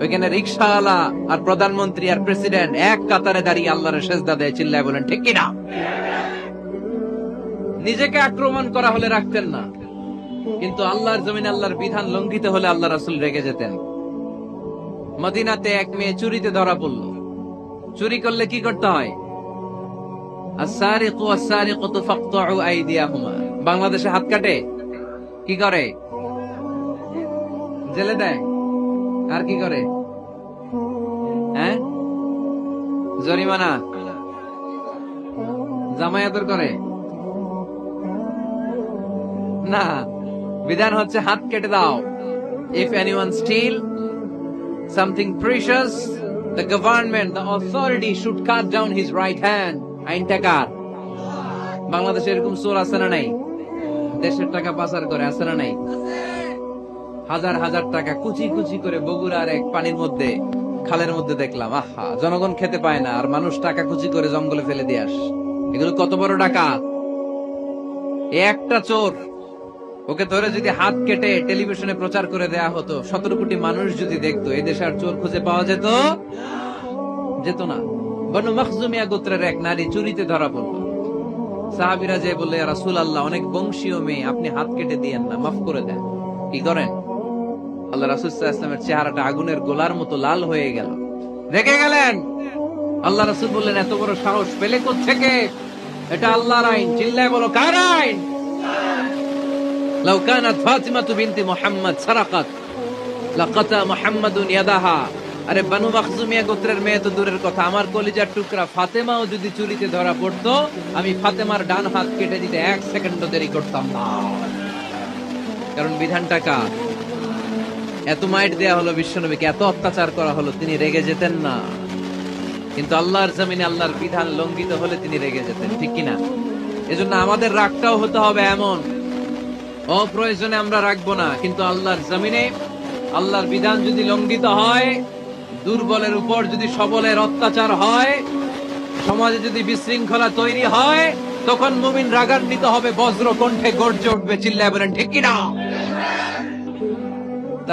ওইখানে রিকশাওয়ালা আর প্রধানমন্ত্রী আর প্রেসিডেন্ট এক কাতারে দাঁড়িয়ে আল্লাহর সেজদা দেয়, চিল্লায় বলেন ঠিক কিনা? নিজেকে আক্রমণ করা হলে রাখতেন না, কিন্তু আল্লাহর জমিনে আল্লাহর বিধান লঙ্ঘিত হলে আল্লাহ রাসূল রেগে যেতেন। মদিনাতে এক মেয়ে চুরিতে ধরা পড়ল। চুরি করলে কি করতে হয়? আস-সারিকু ওয়াস-সারিকাতু ফাকতাউ আইদিয়াহুমা। বাংলাদেশে হাত কাটে, কি করে? জেলে দেয়। আর কি করে? হ্যাঁ, জরিমানা, জামায়াত করে না। বিধান হচ্ছে হাত কেটে দাও। If anyone steal something precious, the government, the authority should cut down his right hand. আইনটা কার? বাংলাদেশে এরকম চোর আছে না নাই? দেশের টাকা পাচার করে আছে না নাই? হাজার হাজার টাকা কুচি কুচি করে বগুড়ার এক পানির মধ্যে, খালের মধ্যে দেখলাম। আহা, জনগণ খেতে পায় না আর মানুষ টাকা কুচি করে জঙ্গলে ফেলে দিয়ে আস। এগুলো কত বড় টাকা! একটা চোর, ওকে ধরে যদি হাত কেটে টেলিভিশনে প্রচার করে দেয়া হতো, 17 কোটি মানুষ যদি দেখতো, এই দেশে আর চোর খুঁজে পাওয়া যেত না। বনু মখজুমিয়া গোত্রের এক নারী চুরিতে ধরা পড়ল। সাহাবীরা যে বললে, ইয়া রাসূলুল্লাহ, অনেক বংশীয় মেয়ে, আপনি হাত কেটে দিয়েন না, মাফ করে দেন। কি করেন? আল্লাহ রাসূল সাল্লাল্লাহু আলাইহি ওয়াসাল্লামের চেহারাটা আগুনের গোলার মতো লাল হয়ে গেল। রেগে গেলেন। আল্লাহ রাসূল বললেন, এত বড় সাহস পেলে কোত্থেকে? এটা আল্লাহর আইন। চিল্লায় বলো, কার আইন? লাউ কানাত ফাতিমাতু বিনতি মুহাম্মদ সারাকাত লাকাতা মুহাম্মাদুন ইয়াদাহা। আরে বনু মখজুমিয়া গোত্রের মেয়ে তো দূরের কথা, আমার কলিজার টুকরা ফাতেমাও যদি চুরিতে ধরা পড়তো, আমি ফাতেমার ডান হাত কেটে দিতে 1 সেকেন্ডও দেরি করতাম না। কারণ বিধানটা কার? এত মাইট দেয়া হলো বিশ্বনবীকে, এত অত্যাচার করা হলো, তিনি রেগে যেতেন না। কিন্তু আল্লাহর জমিনে আল্লাহর বিধান লঙ্ঘিত হলে তিনি রেগে যেতেন, ঠিক কিনা? এজন্য আমাদের রাগটাও হতে হবে এমন, অপ্রয়োজনে আমরা রাখবো না। কিন্তু আল্লাহর জমিনে আল্লাহর বিধান যদি লঙ্ঘিত হয়, দুর্বলের উপর যদি সবলের অত্যাচার হয়, সমাজে যদি বিশৃঙ্খলা তৈরি হয়, তখন মুমিন রাগান্বিত হবে, বজ্র কণ্ঠে গর্জে উঠবে, চিল্লায় বলেন ঠিক কিনা?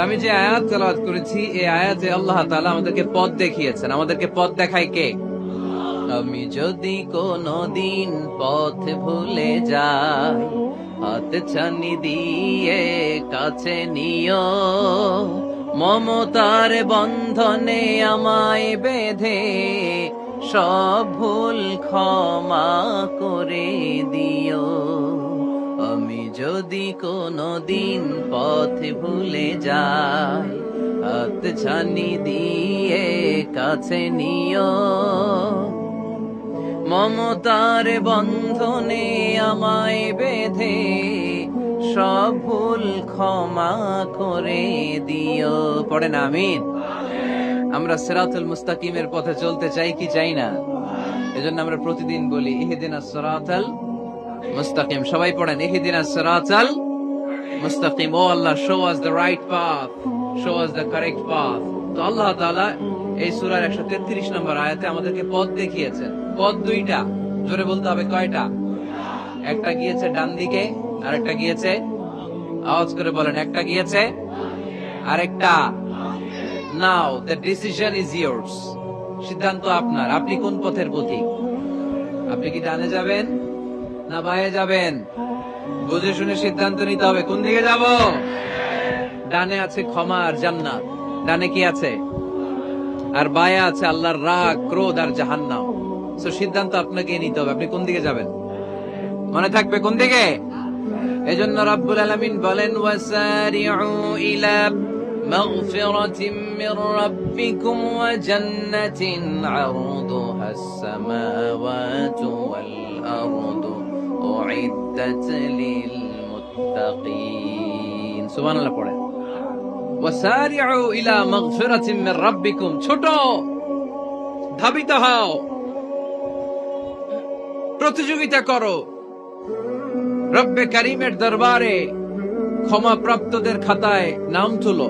আমি যে আয়াত তেলাওয়াত করেছি, এই আয়াতে আল্লাহ তাআলা আমাদেরকে পথ দেখিয়েছেন। আমাদেরকে পথ দেখায় কে? আমি যদি কোনদিন পথ ভুলে যাই, হাত ছানি দিয়ে কাছে নিও, মমতার বন্ধনে আমায় বেঁধে সব ভুল ক্ষমা করে দিও। আমি যদি কোনদিন পথ ভুলে যাই, হাত ছানি দিয়ে কাছে নিও, মমতার বন্ধনে আমায় বেঁধে সব ভুল ক্ষমা করে দিও। পড়েন আমিন। আমরা সিরাতুল মুস্তাকিমের পথে চলতে চাই কি চাই না? এজন্য আমরা প্রতিদিন বলি, ইহদিনাস সিরাতাল মুস্তাকিম। সবাই পড়েন, ইহদিনাস সিরাতাল মুস্তাকিম। ও Allah, show us the right path, show us the correct path. তো আল্লাহ তাআলা এই সূরার 133 নম্বর আয়াতে আমাদেরকে পথ দেখিয়েছেন। পথ দুইটা, জোরে বলতে হবে, কয়টা? একটা গিয়েছে ডান দিকে, আর একটা গিয়েছে, আওয়াজ করে বলেন, একটা গিয়েছে আরেকটা। নাও দ্য ডিসিশন ইজ ইয়ার্স। সিদ্ধান্ত আপনার। আপনি কোন পথের পথিক? আপনি কি ডানে যাবেন না বাঁয়ে যাবেন? বুঝে শুনে সিদ্ধান্ত নিতে হবে, কোন দিকে যাব? ডানে আছে ক্ষমা আর জান্নাত, ডানে কি আছে? আর বাঁয়ে আছে আল্লাহর রাগ, ক্রোধ আর জাহান্নাম। সো সিদ্ধান্ত আপনাকে নিতে হবে, আপনি কোন দিকে যাবেন। মনে থাকবে কোন দিকে। এজন্য রাব্বুল আলামিন বলেন, ওয়াসারিউ ইলা মাগফিরাতিম মির রাব্বিকুম ওয়া জান্নাতিন আরদুহাস সামাওয়াতু ওয়াল আরদু উইদ্দাত লিল মুত্তাকিন। সুবহানাল্লাহ পড়েন, ওয়াসারিউ ইলা মাগফিরাতিম মির রাব্বিকুম। ছোট, ধাবিত হও, প্রতিযোগিতা করো রব্বে কারীমের দরবারে, ক্ষমা প্রাপ্তদের খাতায় নাম তুলো,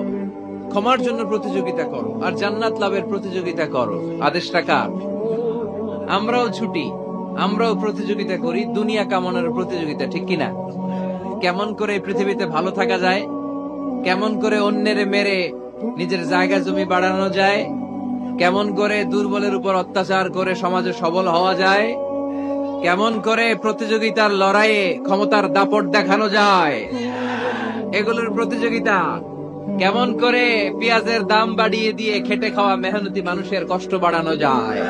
ক্ষমার জন্য প্রতিযোগিতা করো, আর জান্নাত লাভের প্রতিযোগিতা করো। আদেশটা কার? আমরাও ছুটি, আমরাও প্রতিযোগিতা করি, দুনিয়া কামানোর প্রতিযোগিতা, ঠিক কিনা? কেমন করে এই পৃথিবীতে ভালো থাকা যায়, কেমন করে অন্যের মেরে নিজের জায়গা জমি বাড়ানো যায়, কেমন করে দুর্বলের উপর অত্যাচার করে সমাজে সবল হওয়া যায়, কেমন করে প্রতিযোগিতার লড়াইয়ে ক্ষমতার দাপট দেখানো যায়, এগুলোর প্রতিযোগিতা। কেমন করে পেঁয়াজের দাম বাড়িয়ে দিয়ে খেটে খাওয়া মেহনতি মানুষের কষ্ট বাড়ানো যায়,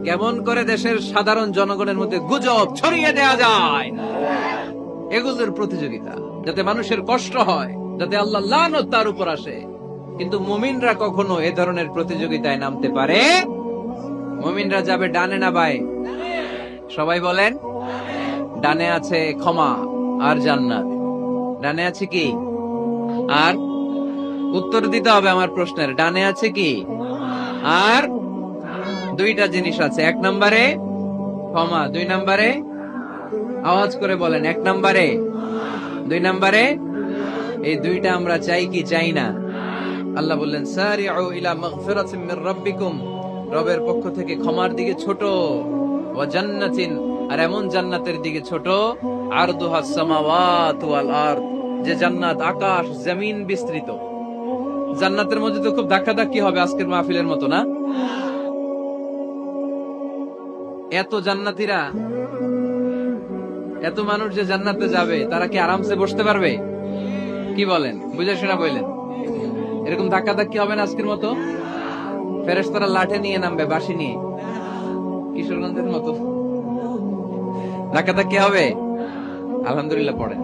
কেমন করে দেশের সাধারণ জনগণের মধ্যে গুজব ছড়িয়ে দেয়া যায়, এগুলোর প্রতিযোগিতা, যাতে মানুষের কষ্ট হয়, যাতে আল্লাহ লানত তার উপর আসে। কিন্তু মুমিনরা কখনো এ ধরনের প্রতিযোগিতায় নামতে পারে? মুমিনরা যাবে ডানে না বায়ে? সবাই বলেন। ডানে আছে ক্ষমা আর জান্নাত। ডানে আছে কি? আর উত্তর দিতে হবে আমার প্রশ্নের। ডানে আছে কি? আর দুইটা জিনিস আছে। এক নম্বরে ক্ষমা, দুই নম্বরে আওয়াজ করে বলেন, এক নম্বরে, দুই নম্বরে। এই দুইটা আমরা চাই কি চাই না? আল্লাহ বললেন সারিউ ইলা মাগফিরাতিন মির রাব্বিকুম, রবের পক্ষ থেকে ক্ষমার দিকে ছোট, ওয়া জান্নাতিন, আর এমন জান্নাতের দিকে ছোট, আরদুহাস সামাওয়াতু ওয়াল আরদ, যে জান্নাত আকাশ জমিন বিস্তৃত। জান্নাতের মধ্যে তো খুব ধাক্কাধাক্কি হবে আজকের মাহফিলের মতো না? এত জান্নাতীরা, এত মানুষ যে জান্নাতে যাবে, তারা কি আরামসে বসতে পারবে? কি বলেন? বুঝে শোনা বললেন। এরকম ধাক্কাধাক্কি হবে না আজকের মতো? ফেরেশতারা লাঠি নিয়ে নামবে, বাঁশি নিয়ে, কিশোরগঞ্জের মতো ধাক্কাধাক্কি হবে? আলহামদুলিল্লাহ পড়েন।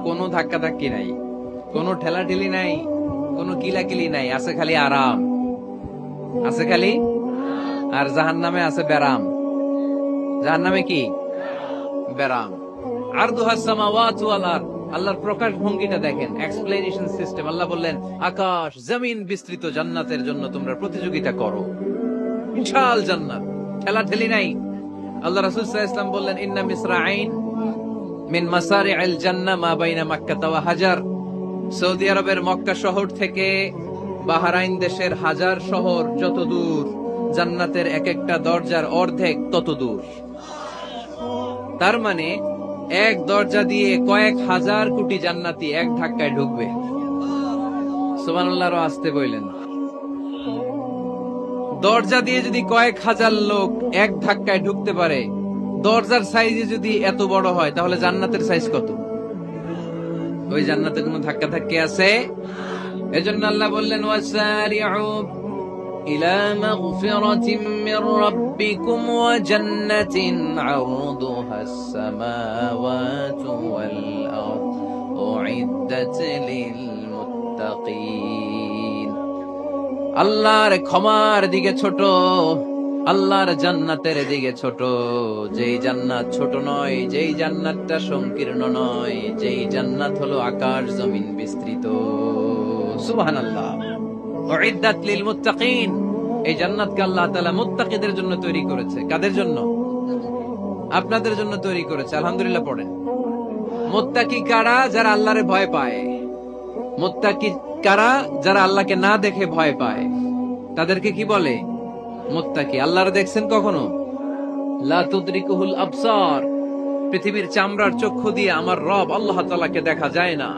কোনো ধাক্কাধাক্কি নাই, কোনো ঠেলাঠেলি নাই, কোনো কিলাকিলি নাই, আছে খালি আরাম, আছে খালি। আর জাহান্নামে আছে বেরাম। জাহান্নামে কি? বেরাম। আরদুহাস সামাওয়াতু ওয়াল আরদ, আল্লাহর প্রকাশ ভঙ্গিটা দেখেন, এক্সপ্লেনেশন সিস্টেম। আল্লাহ বললেন আকাশ জমিন বিস্তৃত জান্নাতের জন্য তোমরা প্রতিযোগিতা করো। বিশাল জান্নাত, ঠেলাঠেলি নাই। আল্লাহ রাসূল সাল্লাল্লাহু আলাইহি ওয়াসাল্লাম বললেন ইন্না মিসরাঈন মিন মাসারি'আল জান্নাহ মা বাইনা মাক্কাহ ওয়া হাজার। সৌদি আরবের মক্কা শহর থেকে বাহরাইন দেশের হাজার শহর যত দূর, জান্নাতের এক একটা দরজার অর্ধেক তত দূর। তার মানে এক দরজা দিয়ে কয়েক হাজার কোটি জান্নাতি এক ধাক্কায় ঢুকবে। সুবহানাল্লাহ, আরো আসতে বললেন। দরজা দিয়ে যদি কয়েক হাজার লোক এক ধাক্কায় ঢুকতে পারে, দরজার সাইজে যদি এত বড় হয়, তাহলে জান্নাতের সাইজ কত? ওই জান্নাতে কোনো ধাক্কা ধাক্কি আছে? এজন্য আল্লাহ বললেন ওয়াসারিউ ইলা মাগফিরাতিন মির রাব্বিকুম ওয়া জান্নাতিন আরদুহাস সামাওয়াতু ওয়াল আরদ উইদ্দাত লিল মুত্তাকিন। আল্লাহর ক্ষমার দিকে ছোট, আল্লাহর জান্নাতের দিকে ছোট। যেই জান্নাত ছোট নয়, যেই জান্নাতটা সংকীর্ণ নয়, যেই জান্নাত হলো আকাশ জমিন বিস্তৃত। সুবহানাল্লাহ। উইদ্দাত লিল মুত্তাকিন, এই জান্নাতকে আল্লাহ তাআলা মুত্তাকিদের জন্য তৈরি করেছে। কাদের জন্য? আপনাদের জন্য তৈরি করেছে। আলহামদুলিল্লাহ পড়েন। মুত্তাকি কারা? যারা আল্লাহরে ভয় পায়। মুত্তাকি কারা? যারা আল্লাহকে না দেখে ভয় পায়। তাদেরকে কি বলে? মুত্তাকি। আল্লাহরে দেখছেন কখনো? লা তুদরিকুহুল আবসার, পৃথিবীর চামড়ার চক্ষু দিয়ে আমার রব আল্লাহ তাআলাকে দেখা যায় না,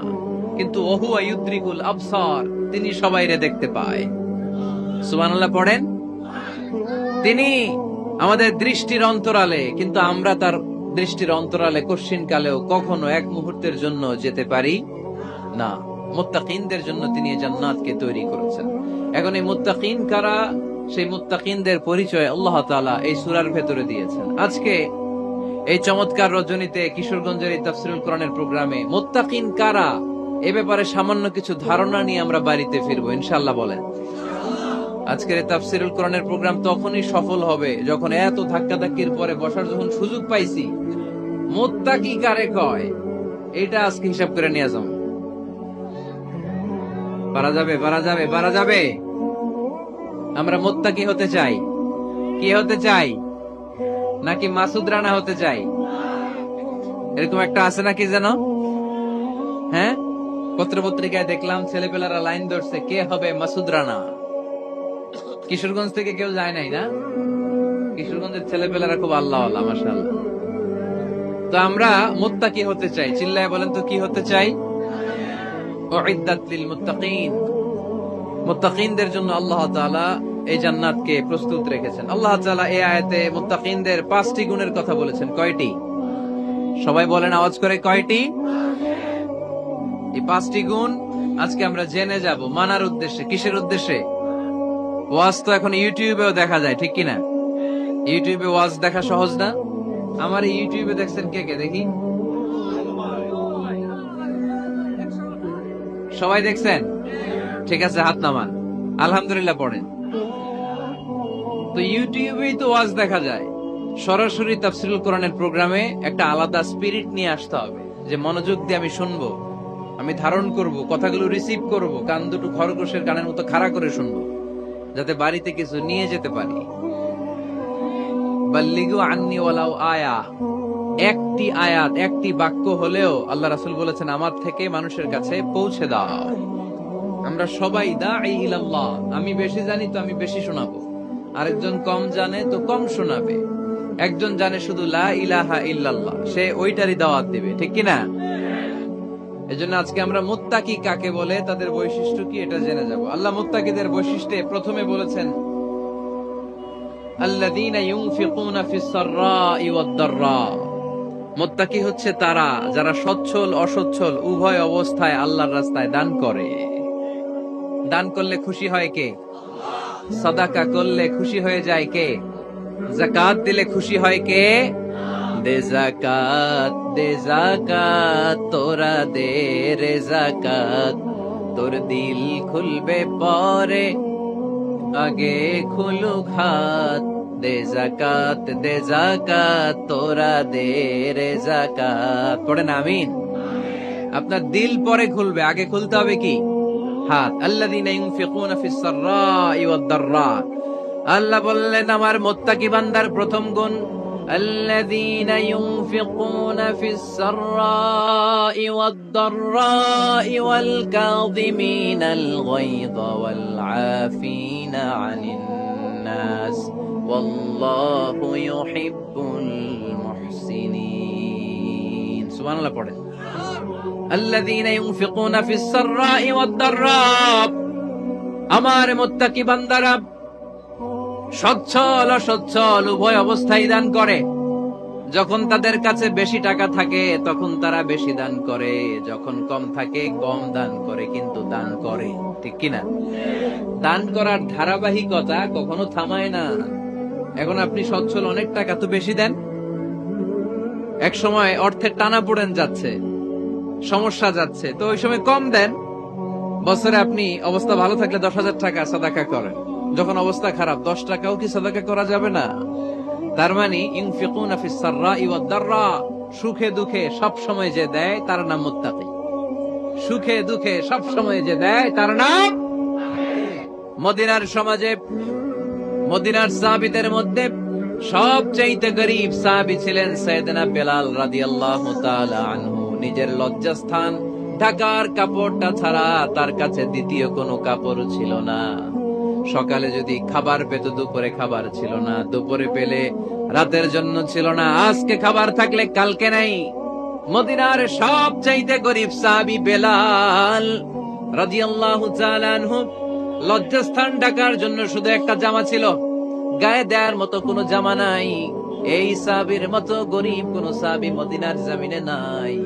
কিন্তু ওহুয়া ইউদরিকুল আবসার, তিনি সবাইরে দেখতে পায়। সুবহানাল্লাহ পড়েন। তিনি আমাদের দৃষ্টির অন্তরালে, কিন্তু আমরা তার দৃষ্টির অন্তরালে কশ্চিন কালেও কখনো এক মুহূর্তের জন্য যেতে পারি না। মুত্তাকিনদের জন্য তিনি এই জান্নাতকে তৈরি করেছেন। এখন এই মুত্তাকিন কারা? সেই মুত্তাকিনদের পরিচয় আল্লাহ তাআলা এই সূরার ভেতরে দিয়েছেন। আজকে এই চমৎকার রজনীতে কিশোরগঞ্জের এই তাফসীরুল কোরআনের প্রোগ্রামে মুত্তাকিন কারা, এ ব্যাপারে সামান্য কিছু ধারণা নিয়ে আমরা বাড়িতে ফিরবো ইনশাআল্লাহ। বলেন। আজকের এই তাফসীরুল কোরআনের প্রোগ্রাম তখনই সফল হবে যখন এত ধাক্কাধাক্কির পরে বসার যখন সুযোগ পাইছি, মুত্তাকি কারে কয় এটা আজকে হিসাব করে নিয়ে যাও। পারা যাবে, পারা যাবে, পারা যাবে। আমরা মুত্তাকি হতে চাই। কি হতে চাই? নাকি মাসুদ রানা হতে চাই? এরকম একটা আছে নাকি যেন? হ্যাঁ, পত্র পত্রিকায় দেখলাম ছেলেপেলারা লাইন ধরছে, কে হবে মাসুদ রানা। কিশোরগঞ্জ থেকে কেউ যায় নাই না? কিশোরগঞ্জের ছেলেপেলারা খুব আল্লাহ আল্লাহ, মাশাআল্লাহ। তো আমরা মুত্তাকি হতে চাই, চিল্লায় বলেন তো কি হতে চাই? উইদ্দাত লিল মুত্তাকিন, মুত্তাকিনদের জন্য আল্লাহ তাআলা এই জান্নাতকে প্রস্তুত রেখেছেন। আল্লাহ তাআলা এই আয়াতে মুত্তাকিনদের 5টি গুণের কথা বলেছেন। কয়টি? সবাই বলেন আওয়াজ করে, কয়টি? এই 5টি গুণ আজকে আমরা জেনে যাব মানার উদ্দেশ্যে। কিসের উদ্দেশ্যে? ওয়াজ তো এখন ইউটিউবেও দেখা যায়, ঠিক কিনা? ইউটিউবে ওয়াজ দেখা সহজ না? আমার ইউটিউবে দেখছেন কে কে? দেখি, সবাই দেখছেন? ঠিক আছে, হাত নামান, আলহামদুলিল্লাহ পড়েন। তো ইউটিউবেই তো ওয়াজ দেখা যায়। সরাসরি তাফসীরুল কোরআনের প্রোগ্রামে একটা আলাদা স্পিরিট নিয়ে আসতে হবে, যে মনোযোগ দিয়ে আমি শুনবো, আমি ধারণ করব, কথাগুলো রিসিভ করব, কান দুটো খরগোশের কানের মতো খাড়া করে শুনবো, যাতে বাড়িতে কিছু নিয়ে যেতে পারি। বাল্লিগু আন্নি ওয়ালাউ আয়া, একটি আয়াত, একটি বাক্য হলেও আল্লাহ রাসূল বলেছেন আমার থেকে মানুষের কাছে পৌঁছে দাও। আমরা সবাই দাঈ ইলাল্লাহ, আমি বেশি জানি তো আমি বেশি শোনাবো, আরেকজন কম জানে তো কম শোনাবে, একজন জানে শুধু লা ইলাহা ইল্লাল্লাহ, সে ওইটারই দাওয়াত দিবে, ঠিক কিনা? এজন্য আজকে আমরা মুত্তাকি কাকে বলে, তাদের বৈশিষ্ট্য কি, এটা জেনে যাব। আল্লাহ মুত্তাকিদের বৈশিষ্ট্যে প্রথমে বলেছেন আল্লাযীনা ইউনফিকুনা ফিস সাররাই ওয়াদ দাররা, মুত্তাকি হচ্ছে তারা যারা সচ্ছল অসচ্ছল উভয় অবস্থায় আল্লাহর রাস্তায় দান করে। দান করলে খুশি হয় কে? সাদাকা করলে খুশি হয়ে যায় কে? যাকাত দিলে খুশি হয় কে? দে যাকাত, দে যাকাত, তোরা দে রে যাকাত, তোর দিল খুলবে পরে আগে খুলুক হাত। দে যাকাত, দে যাকাত, তোরা দে রে যাকাত। পড়েন আমিন। আপনার দিল পরে খুলবে, আগে খুলতে হবে কি? হাত। আল্লাযীনা ইউনফিকুনা ফিস সাররাই ওয়াদ দাররা, আল্লাহ বললেন আমার মুত্তাকি বান্দার প্রথম গুণ الذين ينفقون في السراء والضراء والكاظمين الغيظ والعافين عن الناس والله يحب المحسنين سبحان الله পড়েন الذين ينفقون في السراء والضراء আমার মুত্তাকি বান্দারা সচ্ছল অসচ্ছল উভয় অবস্থায় দান করে। যখন তাদের কাছে বেশি টাকা থাকে তখন তারা বেশি দান করে, যখন কম থাকে কম দান করে, কিন্তু দান করে, ঠিক কিনা? দান করার ধারাবাহিকতা কখনো থামায় না। এখন আপনি সচ্ছল, অনেক টাকা তো বেশি দেন, এক সময় অর্থের টানা পড়েন যাচ্ছে, সমস্যা যাচ্ছে, তো ওই সময় কম দেন। বছরে আপনি অবস্থা ভালো থাকলে 10,000 টাকা সাদাকা করেন, যখন অবস্থা খারাপ 10 টাকাও কি সাদাকা করা যাবে না? তার মানে ইউনফিকুনা ফিস সাররাই ওয়াদ দাররা, সুখে দুঃখে সব সময় যে দেয় তার নাম মুত্তাকি। সুখে দুঃখে সব সময় যে দেয় তার নাম। মদিনার সমাজে, মদিনার সাহাবীদের মধ্যে সবচেয়ে গরীব সাহাবী ছিলেন সাইয়েদনা বেলাল রাদিয়াল্লাহু তাআলা আনহু। নিজের লজ্জাস্থান ঢাকার কাপড়টা ছাড়া তার কাছে দ্বিতীয় কোনো কাপড় ছিল না। সকালে যদি খাবার পেত, দুপুরে খাবার ছিল না, দুপুরে পেলে রাতের জন্য ছিল না, আজকে খাবার থাকলে কালকে নাই। মদিনার সবচাইতে গরীব সাহাবী বেলাল রাদিয়াল্লাহু তাআলা আনহু, লজ্জাস্থান ঢাকার জন্য শুধু একটা জামা ছিল, গায়ে দেওয়ার মতো কোনো জামা নাই। এই সাহাবীর মতো গরীব কোন সাহাবী মদিনার জমিনে নাই।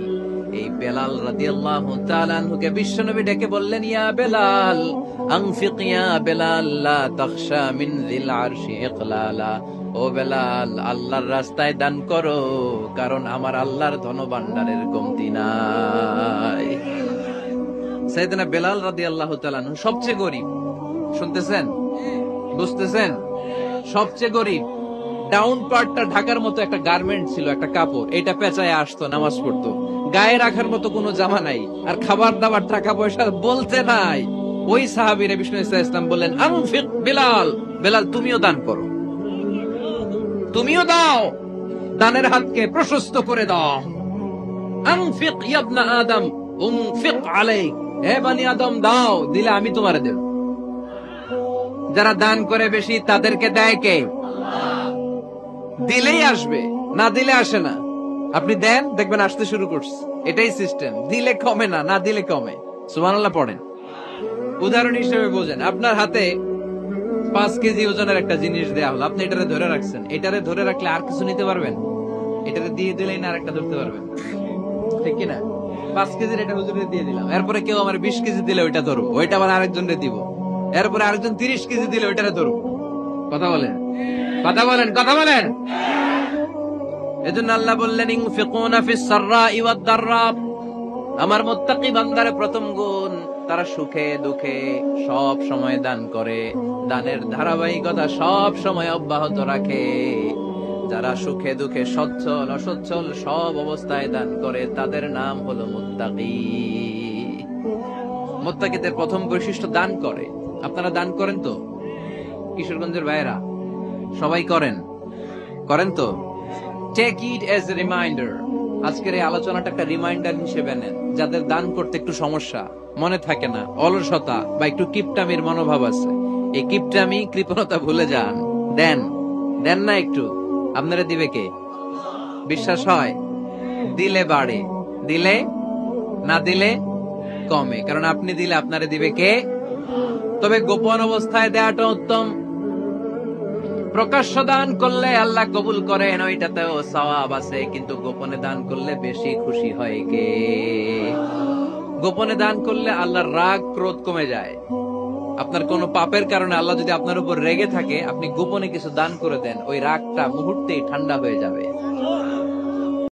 এই বেলাল রাদিয়াল্লাহু তাআলা আনহুকে বিশ্বনবী ডেকে বললেন, ইয়া বেলাল আনফিক, ইয়া বেলাল লা তাখশা মিন যিল আরশি ইকলালা, ও বেলাল আল্লাহর রাস্তায় দান করো, কারণ আমার আল্লাহর ধনভাণ্ডারের কমতি নাই। সাইয়েদনা বেলাল রাদিয়াল্লাহু তাআলা আনহু সবচেয়ে গরীব। শুনতেছেন? বুঝতেছেন? সবচেয়ে গরীব। ডাউন পার্টটা ঢাকার মতো একটা গার্মেন্ট ছিল, একটা কাপড়, এটা পেঁচায় আসতো, নামাজ পড়তো, গায়ে রাখার মতো কোনো জামা নাই, আর খাবার দাবার টাকা পয়সা বলতে নাই। ওই সাহাবীরে বিষ্ণু ইসলাম বললেন, আনফিক বেলাল, বেলাল তুমিও দান করো, তুমিও দাও, দানের হাতকে প্রশস্ত করে দাও। আনফিক ইয়া ইবনা আদম উনফিক আলাইক, হে বনি আদম দাও, দিলে আমি তোমারে দেব। যারা দান করে বেশি তাদেরকে দেয় কে? দিলেই আসবে, না দিলে আসে না। আপনি দেন, দেখবেন আসতে শুরু করছে। এটাই সিস্টেম। দিলে কমে না, না দিলে কমে। সুবহানাল্লাহ পড়েন। উদাহরণ হিসেবে বোঝেন, আপনার হাতে 5 কেজি ওজনের একটা জিনিস দেয়া হলো, আপনি এটারে ধরে রাখছেন। এটারে ধরে রাখলে আর কিছু নিতে পারবেন? এটারে দিয়ে দিলেই না আরেকটা ধরতে পারবেন, ঠিক কিনা? 5 কেজির এটা হুজুরে দিয়ে দিলাম, এরপরে কেউ আমার 20 কেজি দিলে ওইটা ধরবো, ওইটা আবার আরেকজনকে দিব, এরপরে আরেকজন 30 কেজি দিলে ওইটারে ধরবো। কথা বলেন, কথা বলেন, কথা বলেন। এজন্য আল্লাহ বললেন, ইনফিকুনা ফিস সাররাই ওয়াদ দাররা। আমার মুত্তাকি বান্দার প্রথম গুণ, তারা সুখে দুঃখে সব সময় দান করে, দানের ধারাবাহিকতা সব সময় অব্যাহত রাখে। যারা সুখে দুঃখে সচ্ছল অসচ্ছল সব অবস্থায় দান করে, তাদের নাম হলো মুত্তাকি। মুত্তাকিদের প্রথম বৈশিষ্ট্য দান করে। আপনারা দান করেন তো? কিশোরগঞ্জের ভাইয়েরা সবাই করেন? করেন তো? Take it as a reminder. আজকের এই আলোচনাটা একটা রিমাইন্ডার হিসেবে নেন, যাদের দান করতে একটু সমস্যা, মনে থাকে না, অলসতা বা একটু কিপটামির মনোভাব আছে, এই কিপটামি কৃপণতা ভুলে যান। দেন, দেন না একটু। আপনারা দিবে কে? বিশ্বাস হয়? দিলে বাড়ে, দিলে না দিলে কমে। কারণ আপনি দিলে আপনারে দিবে কে? তবে গোপন অবস্থায় দেওয়াটা উত্তম। প্রকাশ্য দান করলে আল্লাহ কবুল করেন, ওইটাতেও সওয়াব আছে, কিন্তু গোপনে দান করলে বেশি খুশি হয় কে? গোপনে দান করলে আল্লাহর রাগ ক্রোধ কমে যায়। আপনার কোন পাপের কারণে আল্লাহ যদি আপনার উপর রেগে থাকে, আপনি গোপনে কিছু দান করে দেন, ওই রাগটা মুহূর্তেই ঠান্ডা হয়ে যাবে।